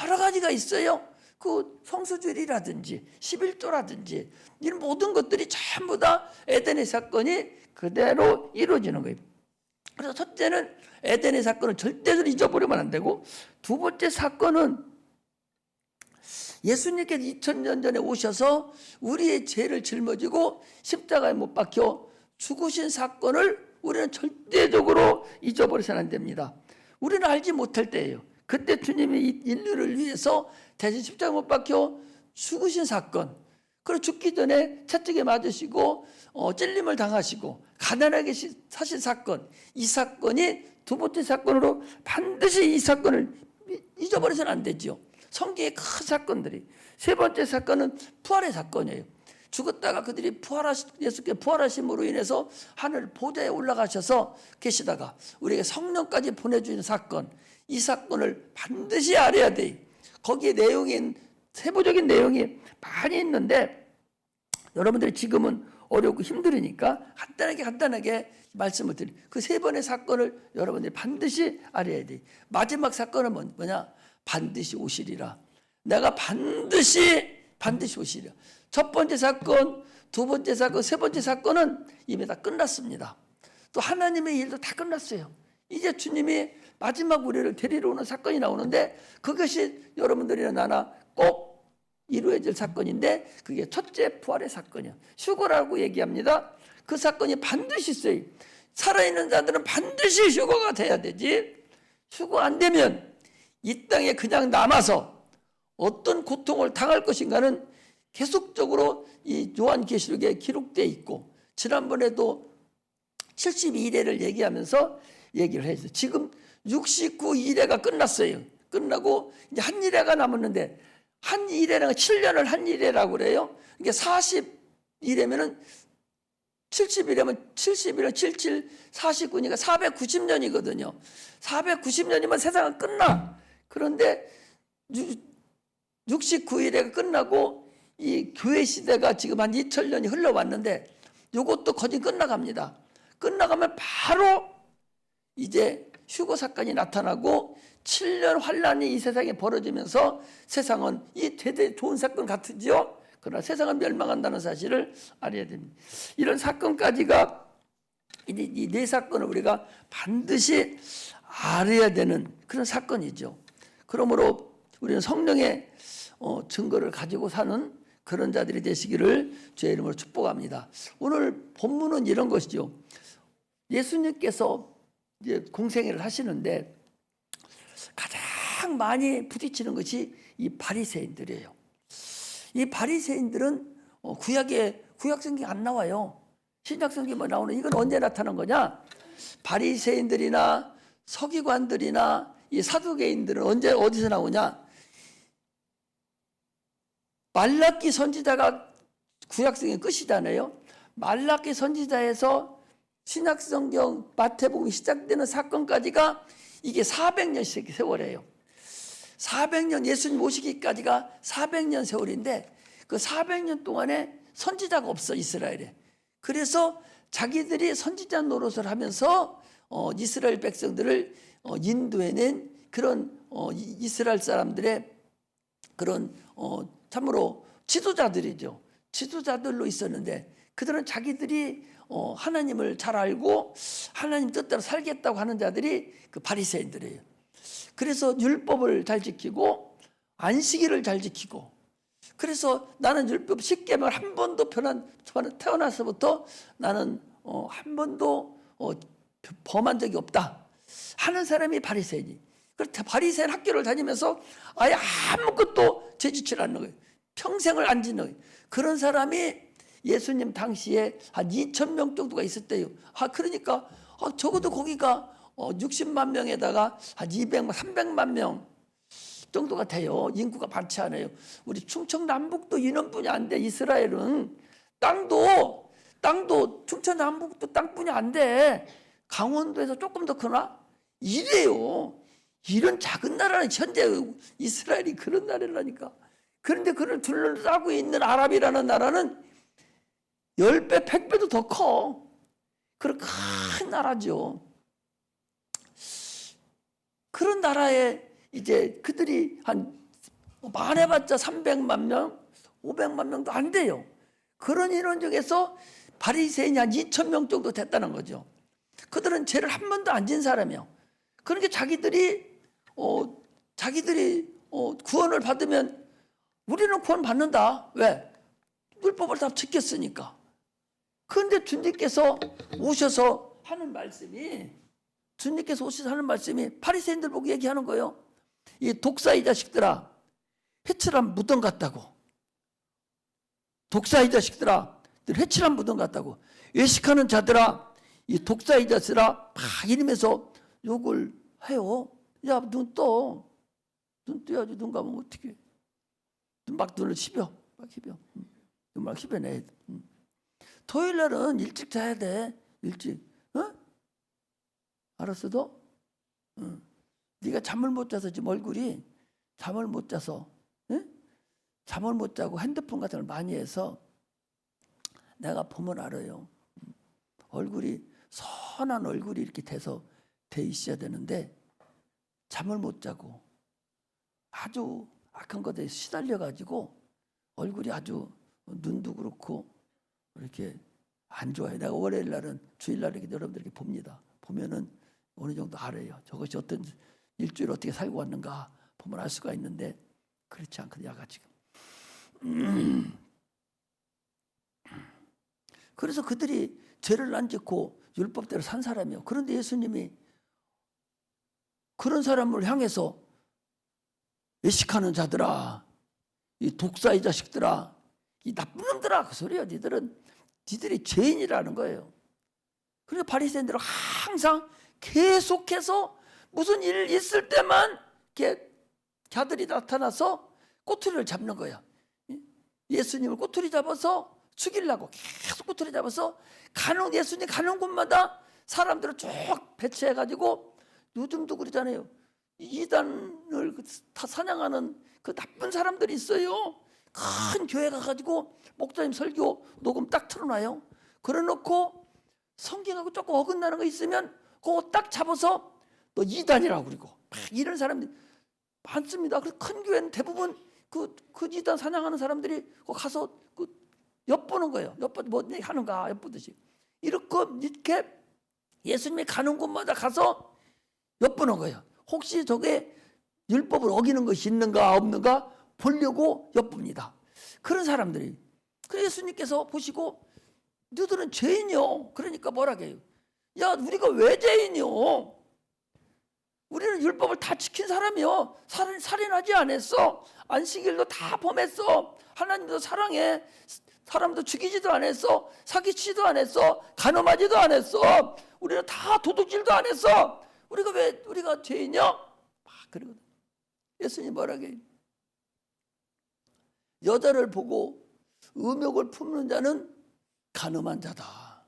여러 가지가 있어요. 그 성수주일이라든지 11조라든지 이런 모든 것들이 전부 다 에덴의 사건이 그대로 이루어지는 거예요. 그래서 첫째는 에덴의 사건을 절대로 잊어버리면 안 되고, 두 번째 사건은 예수님께서 2000년 전에 오셔서 우리의 죄를 짊어지고 십자가에 못 박혀 죽으신 사건을 우리는 절대적으로 잊어버려서는 안 됩니다. 우리는 알지 못할 때예요. 그때 주님이 인류를 위해서 대신 십자가에 못 박혀 죽으신 사건, 그리고 죽기 전에 채찍에 맞으시고 찔림을 당하시고 가난하게 사신 사건, 이 사건이 두 번째 사건으로 반드시 이 사건을 잊어버려서는 안 되죠. 성경의 큰 사건들이. 세 번째 사건은 부활의 사건이에요. 죽었다가 그들이 예수께 부활하심으로 인해서 하늘 보좌에 올라가셔서 계시다가 우리에게 성령까지 보내주는 사건, 이 사건을 반드시 알아야 돼요. 거기에 세부적인 내용이 많이 있는데 여러분들이 지금은 어렵고 힘들으니까 간단하게 말씀을 드려요. 그 세 번의 사건을 여러분들이 반드시 알아야 돼요. 마지막 사건은 뭐냐? 반드시 오시리라. 내가 반드시 오시리라. 첫 번째 사건, 두 번째 사건, 세 번째 사건은 이미 다 끝났습니다. 또 하나님의 일도 다 끝났어요. 이제 주님이 마지막 우리를 데리러 오는 사건이 나오는데 그것이 여러분들이나 나나 꼭 이루어질 사건인데 그게 첫째 부활의 사건이에요. 휴거라고 얘기합니다. 그 사건이 반드시 있어요. 살아있는 자들은 반드시 휴거가 돼야 되지. 휴거 안 되면 이 땅에 그냥 남아서 어떤 고통을 당할 것인가는 계속적으로 이 요한계시록에 기록되어 있고, 지난번에도 72일회를 얘기하면서 얘기를 했어요. 지금 69일회가 끝났어요. 끝나고 이제 한 일회가 남았는데, 한 일회는 7년을 한 일회라고 그래요. 이게 40일회면은 70일이면 71은 77, 49니까 490년이거든요. 490년이면 세상은 끝나. 그런데 69일회가 끝나고 이 교회 시대가 지금 한 2000년이 흘러왔는데 이것도 거의 끝나갑니다. 끝나가면 바로 이제 휴거 사건이 나타나고 7년 환란이 이 세상에 벌어지면서 세상은 이 되게 좋은 사건 같으죠. 그러나 세상은 멸망한다는 사실을 알아야 됩니다. 이런 사건까지가 이 네 사건을 우리가 반드시 알아야 되는 그런 사건이죠. 그러므로 우리는 성령의 증거를 가지고 사는 그런 자들이 되시기를 주의 이름으로 축복합니다. 오늘 본문은 이런 것이죠. 예수님께서 이제 공생애를 하시는데 가장 많이 부딪히는 것이 이 바리새인들이에요. 이 바리새인들은 구약 성경에 안 나와요. 신약 성경에 나오는 이건 언제 나타난 거냐? 바리새인들이나 서기관들이나 이 사두개인들은 어디서 나오냐? 말라기 선지자가 구약성의 끝이잖아요. 말라기 선지자에서 신약성경 마태복음이 시작되는 사건까지가 이게 400년씩 세월이에요. 400년 예수님 오시기까지가 400년 세월인데 그 400년 동안에 선지자가 없어 이스라엘에. 그래서 자기들이 선지자 노릇을 하면서 이스라엘 백성들을 인도해낸 그런 이스라엘 사람들의 그런 참으로 지도자들이죠. 지도자들로 있었는데 그들은 자기들이 하나님을 잘 알고 하나님 뜻대로 살겠다고 하는 자들이 그 바리새인들이에요. 그래서 율법을 잘 지키고 안식일을 잘 지키고, 그래서 나는 율법 10계명을 한 번도 태어나서부터 나는 한 번도 범한 적이 없다 하는 사람이 바리새인이. 그렇다 바리새인 학교를 다니면서 아예 아무것도 죄짓지 않는 거예요. 평생을 안 짓는 거예요. 그런 사람이 예수님 당시에 한 2,000명 정도가 있었대요. 그러니까 적어도 거기가 60만 명에다가 한 200만, 300만 명 정도가 돼요. 인구가 많지 않아요. 우리 충청남북도 인원뿐이 안 돼. 이스라엘은 땅도 충청남북도 땅뿐이 안 돼. 강원도에서 조금 더 크나? 이래요. 이런 작은 나라는 현재 이스라엘이 그런 나라라니까. 그런데 그를 둘러싸고 있는 아랍이라는 나라는 10배, 100배도 더 커. 그런 큰 나라죠. 그런 나라에 이제 그들이 한 많아봤자 300만 명, 500만 명도 안 돼요. 그런 인원 중에서 바리새인이 한 2,000명 정도 됐다는 거죠. 그들은 죄를 한 번도 안 진 사람이에요. 그러니까 자기들이 구원을 받으면 우리는 구원 받는다. 왜? 율법을 다 지켰으니까. 그런데 주님께서 오셔서 하는 말씀이 바리새인들 보고 얘기하는 거예요. 이 독사의 자식들아, 회칠한 무덤 같다고. 독사의 자식들아, 회칠한 무덤 같다고. 외식하는 자들아, 이 독사의 자식들아, 막 이러면서 욕을 해요. 야, 눈 떠. 눈 떠야지. 눈 감으면 어떻게? 눈을 씹어. 막 씹어내. 토요일 날은 일찍 자야 돼. 일찍. 어? 알았어, 너? 네가 잠을 못 자서 지금 얼굴이 잠을 못 자서, 잠을 못 자고 핸드폰 같은 걸 많이 해서 내가 보면 알아요. 얼굴이 선한 얼굴이 이렇게 돼 있어야 되는데 잠을 못 자고 아주 악한 것에 시달려 가지고 얼굴이 아주 눈도 그렇고 이렇게 안 좋아요. 내가 월요일 날은 주일 날에 여러분들에게 봅니다. 보면은 어느 정도 알아요. 저것이 어떤 일주일 어떻게 살고 왔는가 보면 알 수가 있는데 그렇지 않거든요. 야가 지금. 그래서 그들이 죄를 안 짓고 율법대로 산 사람이에요. 그런데 예수님이 그런 사람을 향해서 외식하는 자들아, 이 독사의 자식들아, 이 나쁜 놈들아, 그 소리야. 니들이 죄인이라는 거예요. 그러니까 바리새인들은 항상 계속해서 무슨 일 있을 때만 걔들이 나타나서 꼬투리를 잡는 거야. 예수님을 꼬투리 잡아서 죽이려고 계속 꼬투리 잡아서 예수님 가는 곳마다 사람들을 쭉 배치해가지고 요즘도 그러잖아요. 이단을 다 사냥하는 그 나쁜 사람들이 있어요. 큰 교회 가가지고 목사님 설교 녹음 딱 틀어놔요. 그래놓고 성경하고 조금 어긋나는 거 있으면 그거 딱 잡아서 너 이단이라고 그러고 막 이런 사람들이 많습니다. 그래서 큰 교회는 대부분 그 이단 사냥하는 사람들이 가서 엿보는 거예요. 뭐 하는가 엿보듯이 이렇게 예수님이 가는 곳마다 가서 엿보는 거예요. 혹시 저게 율법을 어기는 것이 있는가 없는가 보려고 엿봅니다. 그런 사람들이. 그래서 예수님께서 보시고 너희들은 죄인이요. 그러니까 뭐라고 해요? 야, 우리가 왜 죄인이요? 우리는 율법을 다 지킨 사람이요. 살인하지 않았어. 안식일도 다 범했어. 하나님도 사랑해. 사람도 죽이지도 않았어. 사기치지도 않았어. 간음하지도 않았어. 우리는 다 도둑질도 안 했어. 우리가 죄인이요? 막 그러거든. 예수님 뭐라고 해요? 여자를 보고 음욕을 품는 자는 간음한 자다.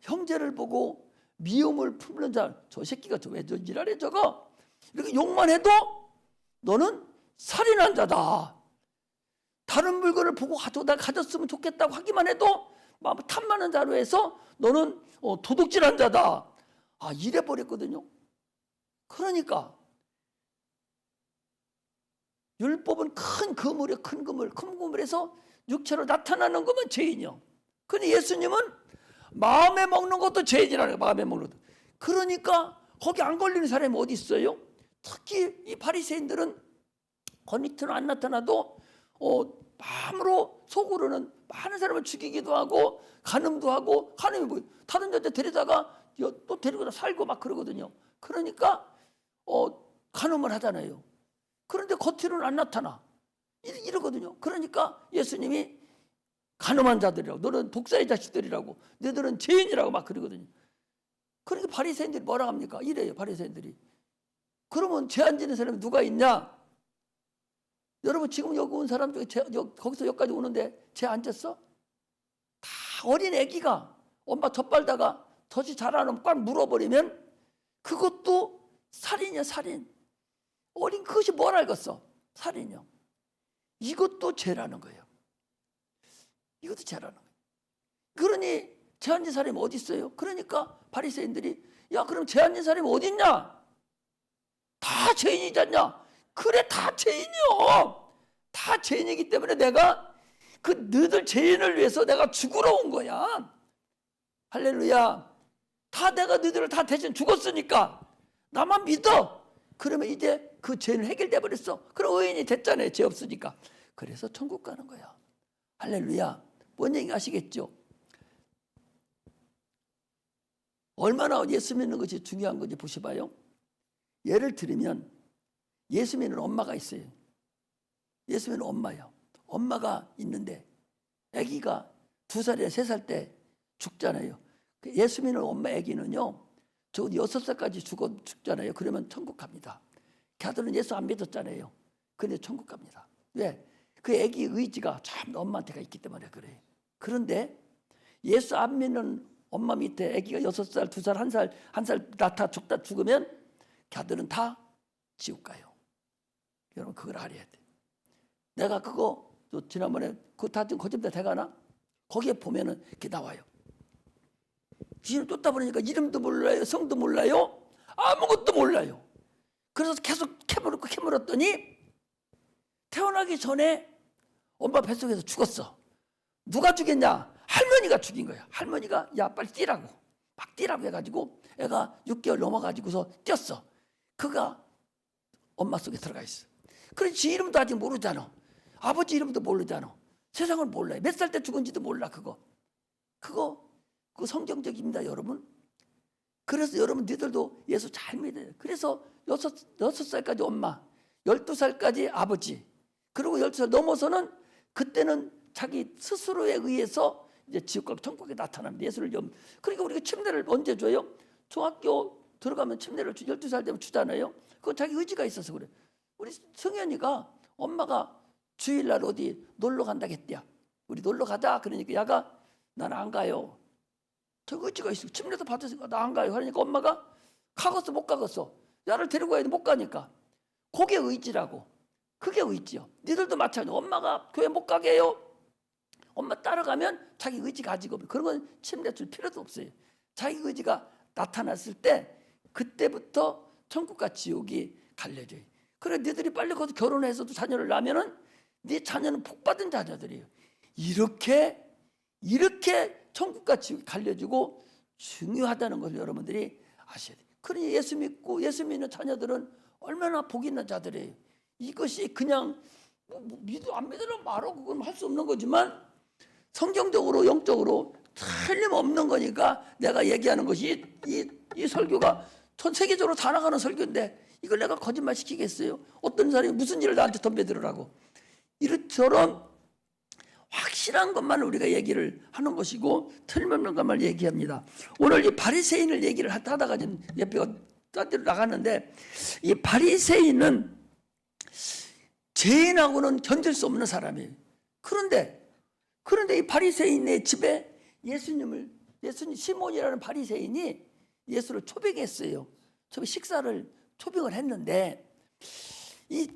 형제를 보고 미움을 품는 자, 저 새끼가 왜 저 지랄해 저거? 이렇게 욕만 해도 너는 살인한 자다. 다른 물건을 보고 나 가졌으면 좋겠다고 하기만 해도 탐나는 자로 해서 너는 도둑질한 자다. 이래 버렸거든요. 그러니까 율법은 큰 그물에서 육체로 나타나는 것만 죄인이요. 근데 예수님은 마음에 먹는 것도 죄인이라는 거예요. 마음에 먹는 것도. 그러니까 거기 안 걸리는 사람이 어디 있어요? 특히 이 바리새인들은 겉으로 안 나타나도 마음으로 속으로는 많은 사람을 죽이기도 하고 간음도 하고 간음이 뭐 다른 여자 데리다가 또 데리고 살고 막 그러거든요. 그러니까 간음을 하잖아요. 그런데 겉으로는 안 나타나. 이러거든요. 그러니까 예수님이 간음한 자들이라고, 너는 독사의 자식들이라고, 너희들은 죄인이라고 막 그러거든요. 그러니까 바리새인들이 뭐라 합니까? 이래요, 바리새인들이. 그러면 죄 안 지는 사람이 누가 있냐? 여러분 지금 여기 온 사람 중에 거기서 여기까지 오는데 죄 안 졌어? 다 어린 애기가 엄마 젖 빨다가 젖이 자라면 꽉 물어버리면 그것도 살인이야, 살인. 어린 그것이 뭘 알겠어? 살인이요. 이것도 죄라는 거예요. 이것도 죄라는 거예요. 그러니 죄안진 사람이 어디 있어요? 그러니까 바리새인들이 야, 그럼 죄안진 사람이 어디 있냐? 다 죄인이지 않냐? 그래, 다 죄인이요. 다 죄인이기 때문에 내가 그 너희들 죄인을 위해서 내가 죽으러 온 거야. 할렐루야. 다 내가 너희들을 다 대신 죽었으니까 나만 믿어. 그러면 이제 그 죄는 해결돼 버렸어. 그럼 의인이 됐잖아요. 죄 없으니까. 그래서 천국 가는 거야. 할렐루야. 뭔 얘기 아시겠죠? 얼마나 예수 믿는 것이 중요한 건지 보셔봐요. 예를 들면 예수 믿는 엄마가 있어요. 예수 믿는 엄마요. 엄마가 있는데 아기가 2살이나 3살 때 죽잖아요. 예수 믿는 엄마 아기는요, 저 6살까지 죽잖아요. 그러면 천국 갑니다. 걔들은 예수 안 믿었잖아요. 근데 천국 갑니다. 왜? 그 아기 의지가 참 엄마한테가 있기 때문에 그래요. 그런데 예수 안 믿는 엄마 밑에 아기가 6살, 2살, 1살 낳다 죽으면 걔들은 다 지옥 가요. 여러분 그걸 알아야 돼. 내가 그거 지난번에 그거 다 지금 거짓말 돼가나? 거기에 보면은 이렇게 나와요. 귀신을 쫓다 보니까 이름도 몰라요, 성도 몰라요, 아무것도 몰라요. 그래서 계속 캐물었더니 태어나기 전에 엄마 뱃속에서 죽었어. 누가 죽였냐? 할머니가 죽인 거야. 할머니가 야 빨리 뛰라고 막 뛰라고 해가지고 애가 6개월 넘어가지고서 뛰었어. 그가 엄마 속에 들어가 있어. 그래 지 이름도 아직 모르잖아. 아버지 이름도 모르잖아. 세상을 몰라요. 몇 살 때 죽은지도 몰라. 그거 성경적입니다, 여러분. 그래서 여러분 너희들도 예수 잘 믿어요. 그래서 6살까지 엄마, 12살까지 아버지, 그리고 12살 넘어서는 그때는 자기 스스로에 의해서 이제 지옥과 천국에 나타납니다. 예수를 그러니까 우리가 침례를 언제 줘요? 중학교 들어가면 침례를 12살 되면 주잖아요. 그건 자기 의지가 있어서 그래. 우리 승현이가 엄마가 주일날 어디 놀러 간다겠대야. 우리 놀러 가자. 그러니까 야가 나는 안 가요. 저 의지가 있어. 침례도 받았으니까 나 안 가요. 그러니까 엄마가 가겠어 못 가겠어. 야를 데리고 가야 돼. 못 가니까. 그게 의지라고. 그게 의지요. 니들도 마찬가지로 엄마가 교회 못 가게 해요. 엄마 따라가면 자기 의지 가지고 그런 건 침례 줄 필요도 없어요. 자기 의지가 나타났을 때 그때부터 천국과 지옥이 갈려져요. 그래 너희들이 빨리 거기서 결혼해서도 자녀를 낳으면은 네 자녀는 복 받은 자녀들이에요. 이렇게 천국과 지옥이 갈려지고 중요하다는 것을 여러분들이 아셔야 돼요. 그러니 예수 믿는 자녀들은 얼마나 복 있는 자들이에요. 이것이 그냥 믿어 안 믿으면 말하고 그건 할 수 없는 거지만 성경적으로 영적으로 틀림없는 거니까 내가 얘기하는 것이 이 설교가 전 세계적으로 다 나가는 설교인데 이걸 내가 거짓말 시키겠어요? 어떤 사람이 무슨 일을 나한테 덤벼들으라고. 이처럼 확실한 것만 우리가 얘기를 하는 것이고 틀림없는 것만 얘기합니다. 오늘 이 바리새인을 얘기를 하다가 지금 옆에가 딴 데로 나갔는데 이 바리새인은 죄인하고는 견딜 수 없는 사람이에요. 그런데 이 바리새인의 집에 예수님 시몬이라는 바리새인이 예수를 초빙했어요. 식사를 초빙을 했는데 이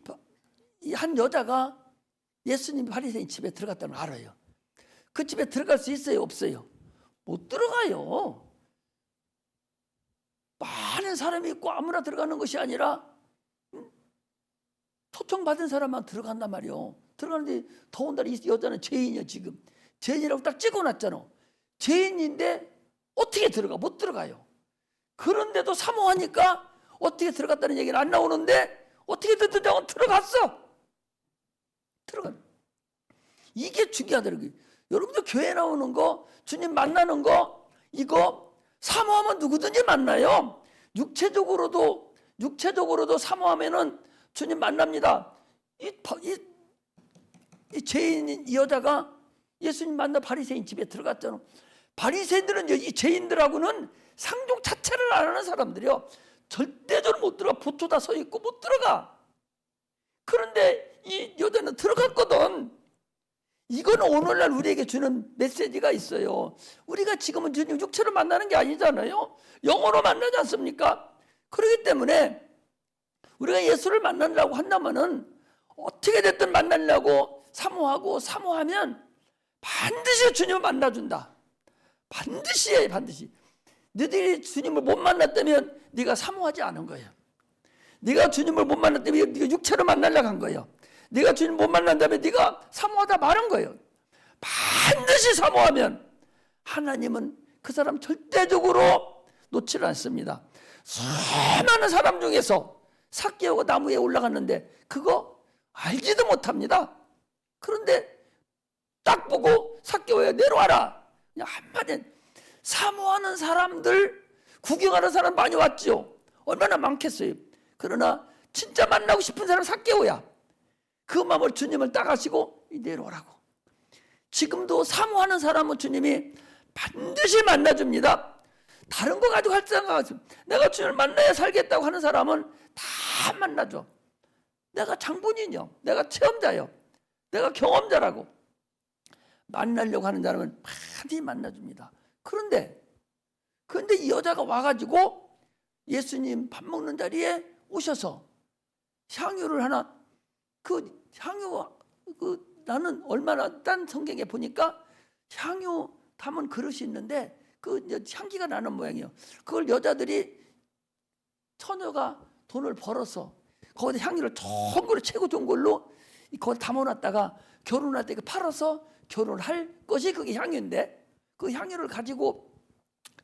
한 여자가 예수님 바리새인 집에 들어갔다는 걸 알아요. 그 집에 들어갈 수 있어요, 없어요? 못 들어가요. 많은 사람이 있고 아무나 들어가는 것이 아니라 초청받은 사람만 들어간단 말이에요. 들어가는데 더군다나 이 여자는 죄인이야. 지금 죄인이라고 딱 찍어놨잖아. 죄인인데 어떻게 들어가? 못 들어가요. 그런데도 사모하니까 어떻게 들어갔다는 얘기는 안 나오는데 어떻게 듣는다고 들어갔어. 들어가. 이게 중요하더라고요. 여러분들 교회 나오는 거, 주님 만나는 거, 이거 사모하면 누구든지 만나요. 육체적으로도 사모하면은 주님 만납니다. 이 죄인인 이 여자가 예수님 만나 바리새인 집에 들어갔잖아. 바리새인들은 이 죄인들하고는 상종 자체를 안 하는 사람들이요. 절대적으로 못 들어가. 보초 다 서 있고 못 들어가. 그런데 이 여자는 들어갔거든. 이건 오늘날 우리에게 주는 메시지가 있어요. 우리가 지금은 주님 육체로 만나는 게 아니잖아요. 영으로 만나지 않습니까? 그렇기 때문에 우리가 예수를 만나려고 한다면은 어떻게 됐든 만나려고 사모하면 반드시 주님을 만나준다. 반드시 해, 반드시. 너희들이 주님을 못 만났다면 네가 사모하지 않은 거예요. 네가 주님을 못 만났다면 네가 육체로 만나려고 한 거예요. 네가 주님 못 만난다면 네가 사모하다 말은 거예요. 반드시 사모하면 하나님은 그 사람 절대적으로 놓지를 않습니다. 수많은 사람 중에서 삭개오가 나무 위에 올라갔는데 그거 알지도 못합니다. 그런데 딱 보고 삭개오야 내려와라. 그냥 한마디. 사모하는 사람들, 구경하는 사람 많이 왔죠. 얼마나 많겠어요. 그러나 진짜 만나고 싶은 사람 삭개오야. 그 마음을 주님을 따가시고 내려오라고. 지금도 사모하는 사람은 주님이 반드시 만나줍니다. 다른 거 가지고 할 생각 없습니다. 내가 주님을 만나야 살겠다고 하는 사람은 다 만나줘. 내가 장본인이요. 내가 체험자요. 내가 경험자라고. 만나려고 하는 사람은 반드시 만나줍니다. 그런데 이 여자가 와가지고 예수님 밥 먹는 자리에 오셔서 향유를 하나, 그 향유, 나는 얼마나 딴 성경에 보니까 향유 담은 그릇이 있는데 그 향기가 나는 모양이에요. 그걸 여자들이 처녀가 돈을 벌어서 거기다 향유를 좋은 걸로 최고 좋은 걸로 거기 담아놨다가 결혼할 때 팔아서 결혼할 것이 그게 향유인데 그 향유를 가지고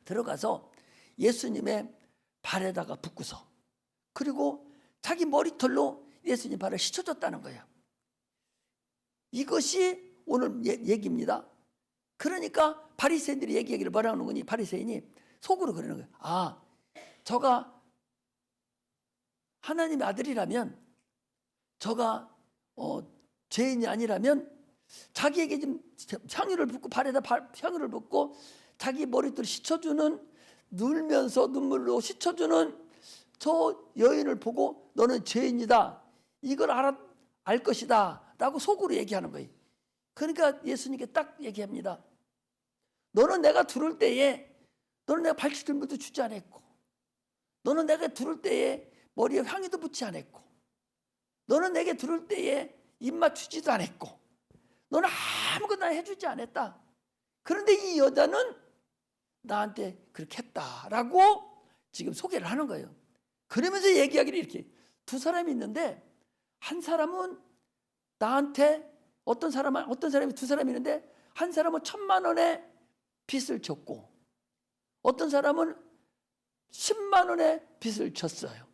들어가서 예수님의 발에다가 붓고서 그리고 자기 머리털로 예수님 발을 씻어줬다는 거예요. 이것이 오늘 얘기입니다. 그러니까 바리새인들이 얘기하기를 뭐라고 하는 거니? 바리새인이 속으로 그러는 거예요. 아, 저가 하나님의 아들이라면 저가 죄인이 아니라면 자기에게 좀 향유를 붓고 발에다 향유를 붓고 자기 머리털을 씻어주는 눌면서 눈물로 씻어주는 저 여인을 보고 너는 죄인이다. 이걸 알 것이다. 라고 속으로 얘기하는 거예요. 그러니까 예수님께 딱 얘기합니다. 너는 내가 들을 때에 너는 내가 발치들 물도 주지 않았고 너는 내가 들을 때에 머리에 향유도 붓지 않았고 너는 내게 들을 때에 입맛 주지도 않았고 너는 아무것도 해주지 않았다. 그런데 이 여자는 나한테 그렇게 했다라고 지금 소개를 하는 거예요. 그러면서 얘기하기를 이렇게 두 사람이 있는데 한 사람은 나한테 어떤 사람이 두 사람이 있는데 한 사람은 1,000만 원의 빚을 졌고 어떤 사람은 10만 원의 빚을 졌어요.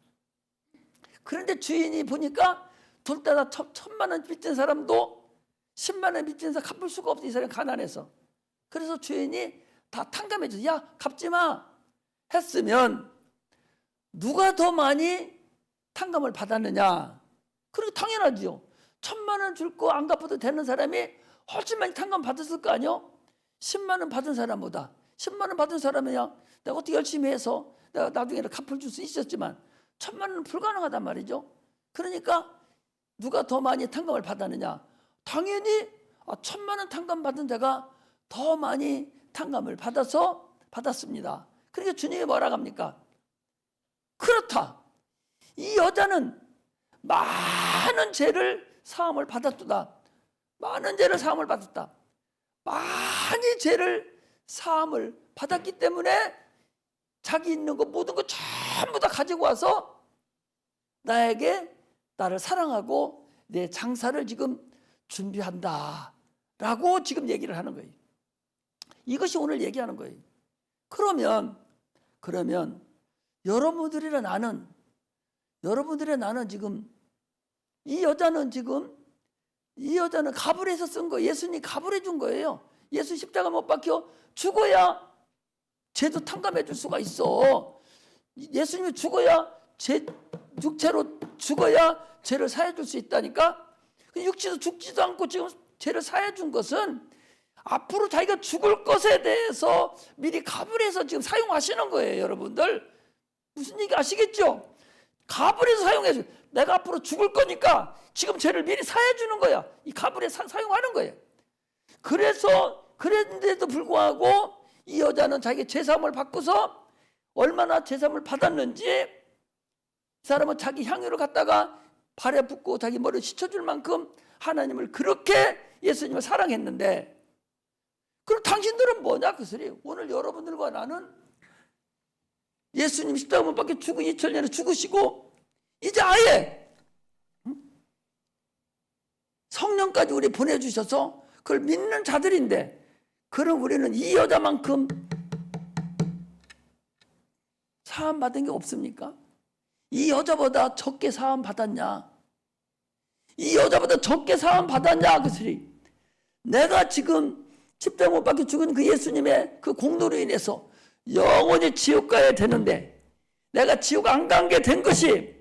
그런데 주인이 보니까 둘 다 1,000만 원 빚진 사람도 10만 원 빚진 사람 갚을 수가 없어. 이 사람이 가난해서. 그래서 주인이 다 탕감해 줘. 야, 갚지 마. 했으면 누가 더 많이 탕감을 받았느냐? 그리고 당연하죠. 1,000만 원 줄 거 안 갚아도 되는 사람이 훨씬 많이 탕감 받았을 거 아니요? 10만 원 받은 사람보다 10만 원 받은 사람이야 내가 어떻게 열심히 해서 내가 나중에 갚을 줄 수 있었지만 1,000만 원은 불가능하단 말이죠. 그러니까 누가 더 많이 탕감을 받았느냐? 당연히 1,000만 원 탕감 받은 자가 더 많이 탕감을 받았습니다. 그러니까 주님이 뭐라고 합니까? 그렇다. 이 여자는 많은 죄를 사함을 받았도다. 많은 죄를 사함을 받았다. 많이 죄를 사함을 받았기 때문에 자기 있는 거 모든 거 전부 다 가지고 와서 나를 사랑하고 내 장사를 지금 준비한다 라고 지금 얘기를 하는 거예요. 이것이 오늘 얘기하는 거예요. 그러면 여러분들이나 나는 지금 이 여자는 갑을 해서 쓴 거예요. 예수님이 갑을 해준 거예요. 예수 십자가 못 박혀 죽어야 죄도 탕감해 줄 수가 있어. 예수님이 죽어야 육체로 죽어야 죄를 사해 줄 수 있다니까. 육체도 죽지도 않고 지금 죄를 사해 준 것은 앞으로 자기가 죽을 것에 대해서 미리 갑을 해서 지금 사용하시는 거예요. 여러분들 무슨 얘기 아시겠죠? 갑을 해서 사용해서 내가 앞으로 죽을 거니까 지금 죄를 미리 사해 주는 거야. 이 갑을 해서 사용하는 거예요. 그랬는데도 불구하고 이 여자는 자기 죄사함을 받고서 얼마나 죄사함을 받았는지 사람은 자기 향유를 갖다가 발에 붓고 자기 머리를 씻어줄 만큼 하나님을 그렇게 예수님을 사랑했는데, 그럼 당신들은 뭐냐 그 소리. 오늘 여러분들과 나는 예수님 십자가 못 박혀 죽은 2000년에 죽으시고 이제 아예 성령까지 우리 보내주셔서 그걸 믿는 자들인데, 그럼 우리는 이 여자만큼 사함 받은 게 없습니까? 이 여자보다 적게 사함 받았냐? 이 여자보다 적게 사함 받았냐 그 소리. 내가 지금 십자가 못 박혀 죽은 그 예수님의 그 공로로 인해서 영원히 지옥 가야 되는데 내가 지옥 안 간 게 된 것이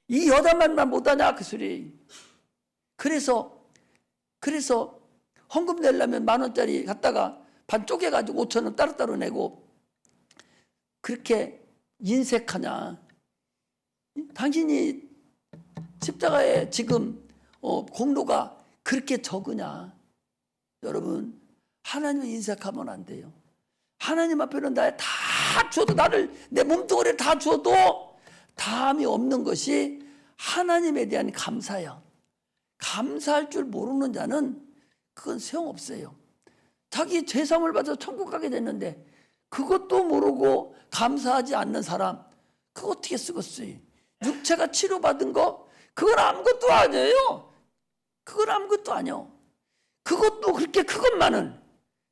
이 여자만만 못하냐 그 소리. 그래서 헌금 내려면 10,000원짜리 갖다가 반 쪼개가지고 5,000원 따로따로 내고 그렇게 인색하냐? 당신이 십자가에 지금 공로가 그렇게 적으냐? 여러분, 하나님을 인색하면 안 돼요. 하나님 앞에는 나 다 줘도, 나를 내 몸뚱아리를 다 줘도 다함이 없는 것이 하나님에 대한 감사야. 감사할 줄 모르는 자는 그건 소용없어요. 자기 죄사함을 받아서 천국 가게 됐는데 그것도 모르고 감사하지 않는 사람, 그거 어떻게 쓰겠어요? 육체가 치료받은 거, 그건 아무것도 아니에요. 그건 아무것도 아니요. 그것도 그렇게 그것만은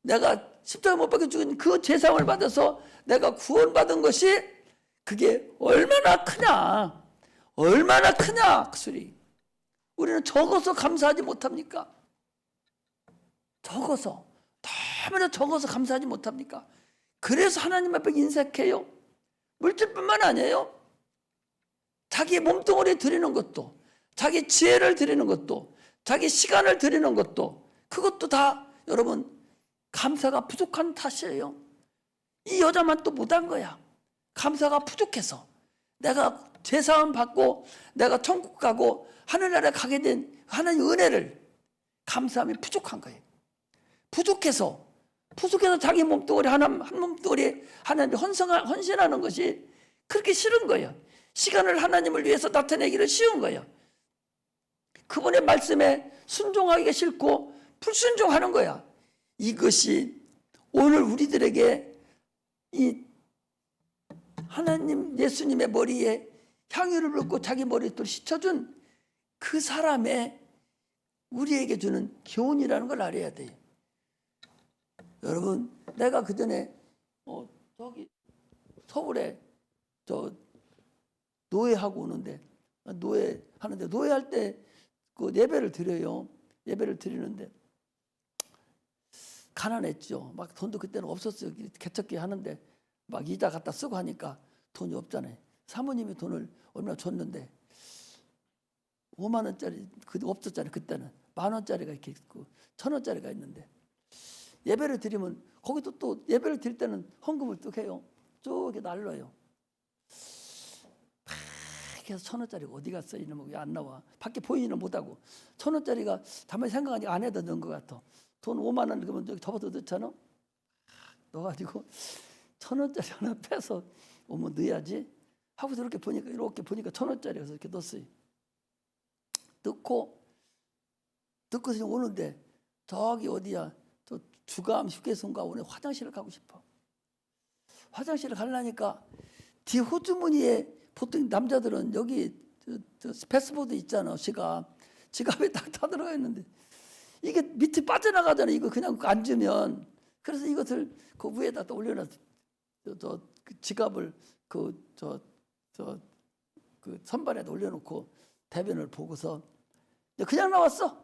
내가 십자가 못 박혀 죽은 그 죄사함을 받아서 내가 구원받은 것이 그게 얼마나 크냐, 얼마나 크냐 그 소리. 우리는 적어서 감사하지 못합니까? 적어서, 너무나 적어서 감사하지 못합니까? 그래서 하나님 앞에 인색해요. 물질뿐만 아니에요. 자기 몸뚱아리 드리는 것도, 자기 지혜를 드리는 것도, 자기 시간을 드리는 것도, 그것도 다 여러분 감사가 부족한 탓이에요. 이 여자만 또 못한 거야. 감사가 부족해서 내가 죄사함 받고 내가 천국 가고 하늘나라에 가게 된 하나님 은혜를 감사함이 부족한 거예요. 부족해서 자기 몸뚱아리 한 몸뚱아리 하나님 헌신하는 것이 그렇게 싫은 거예요. 시간을 하나님을 위해서 나타내기를 쉬운 거예요. 그분의 말씀에 순종하기가 싫고 불순종하는 거야. 이것이 오늘 우리들에게 이 하나님 예수님의 머리에 향유를 붓고 자기 머리에 또 씻어준 그 사람의 우리에게 주는 교훈이라는 걸 알아야 돼요. 여러분, 내가 그 전에 저기 서울에 저 노예하고 오는데, 노예하는데, 노예할 때 그 예배를 드려요. 예배를 드리는데 가난했죠. 막 돈도 그때는 없었어요. 개척기 하는데 막 이자 갖다 쓰고 하니까 돈이 없잖아요. 사모님이 돈을 얼마나 줬는데 5만 원짜리 그 없었잖아요. 그때는 10,000원짜리가 이렇게 있고 1,000원짜리가 있는데, 예배를 드리면 거기도 또 예배를 드릴 때는 헌금을 또 해요. 쭉 이렇게 날려요. 그래서 1,000원짜리가 어디 갔어? 이놈은 왜 안 나와? 밖에 보이지는 못하고 1,000원짜리가 가만히 생각하니까 안에다 넣은 것 같아. 돈 5만 원 그러면 저기 접어서 넣잖아. 넣어가지고 1,000원짜리 하나 빼서 오면 넣어야지 하고 이렇게 보니까 1,000원짜리가 이렇게 넣었어요. 넣고서 오는데 저기 어디야? 저 주감 휴게소인가 오늘 화장실을 가고 싶어. 화장실을 가려니까 뒤 호주머니에 보통 남자들은 여기 저 패스포드 있잖아. 지갑에 딱 다 들어가 있는데 이게 밑에 빠져나가잖아. 이거 그냥 앉으면. 그래서 이것을 그 위에다 또 올려놨어. 그 지갑을 그 선반에다 올려놓고 대변을 보고서 그냥 나왔어.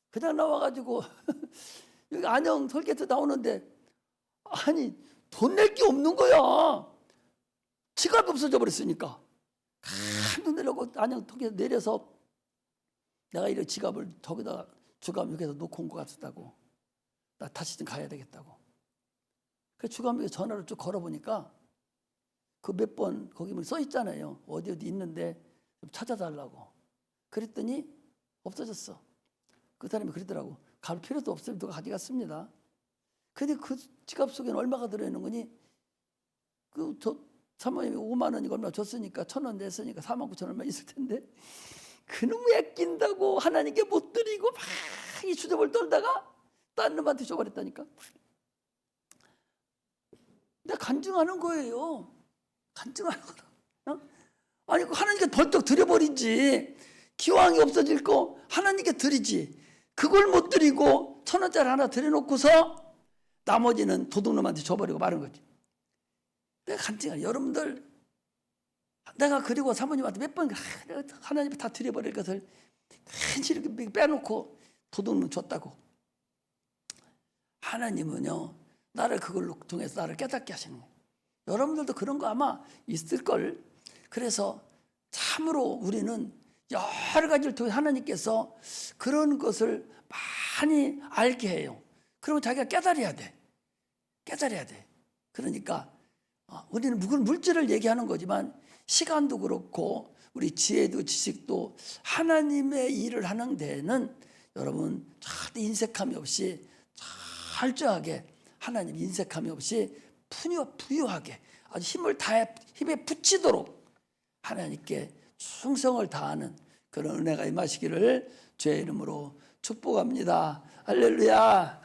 그냥 나와가지고 여기 안녕 톨게이트 나오는데, 아니 돈 낼 게 없는 거야. 지갑이 없어져 버렸으니까. 깜짝 놀라고 안녕 톨게이트 내려서 내가 이런 지갑을 저기다 주감역에서 놓고 온 것 같았다고. 나 다시 좀 가야 되겠다고. 그래서 주감역에 전화를 쭉 걸어보니까 그 몇 번 거기 써 있잖아요. 어디 있는데 좀 찾아달라고. 그랬더니 없어졌어. 그 사람이 그러더라고. 갈 필요도 없으면 누가 가져갔습니다. 근데 그 지갑 속에는 얼마가 들어있는 거니? 사모님이 5만 원이고 얼마 줬으니까 1,000원 냈으니까 4만 9천 얼마 있을 텐데 그놈 아낀다고 하나님께 못 드리고 막 이 수줍을 떨다가 딴 놈한테 줘버렸다니까. 내가 간증하는 거예요. 간증하는 거라. 어? 아니 하나님께 벌떡 드려버리지. 기왕이 없어질 거 하나님께 드리지. 그걸 못 드리고 1,000원짜리 하나 드려놓고서 나머지는 도둑놈한테 줘버리고 마는 거지. 내가 간증해. 여러분들 내가 그리고 사모님한테 몇 번 하나님께 다 드려버릴 것을 괜히 이렇게 빼놓고 도둑놈 줬다고. 하나님은요 나를 그걸로 통해서 나를 깨닫게 하시는 거예요. 여러분들도 그런 거 아마 있을걸. 그래서 참으로 우리는 여러 가지를 통해 하나님께서 그런 것을 많이 알게 해요. 그러면 자기가 깨달아야 돼. 깨달아야 돼. 그러니까 우리는 물질을 얘기하는 거지만 시간도 그렇고 우리 지혜도 지식도 하나님의 일을 하는 데에는 여러분 절대 인색함이 없이 철저하게 하나님 인색함이 없이 부유하게 아주 힘에 붙이도록 하나님께 충성을 다하는 그런 은혜가 임하시기를 주의 이름으로 축복합니다. 할렐루야.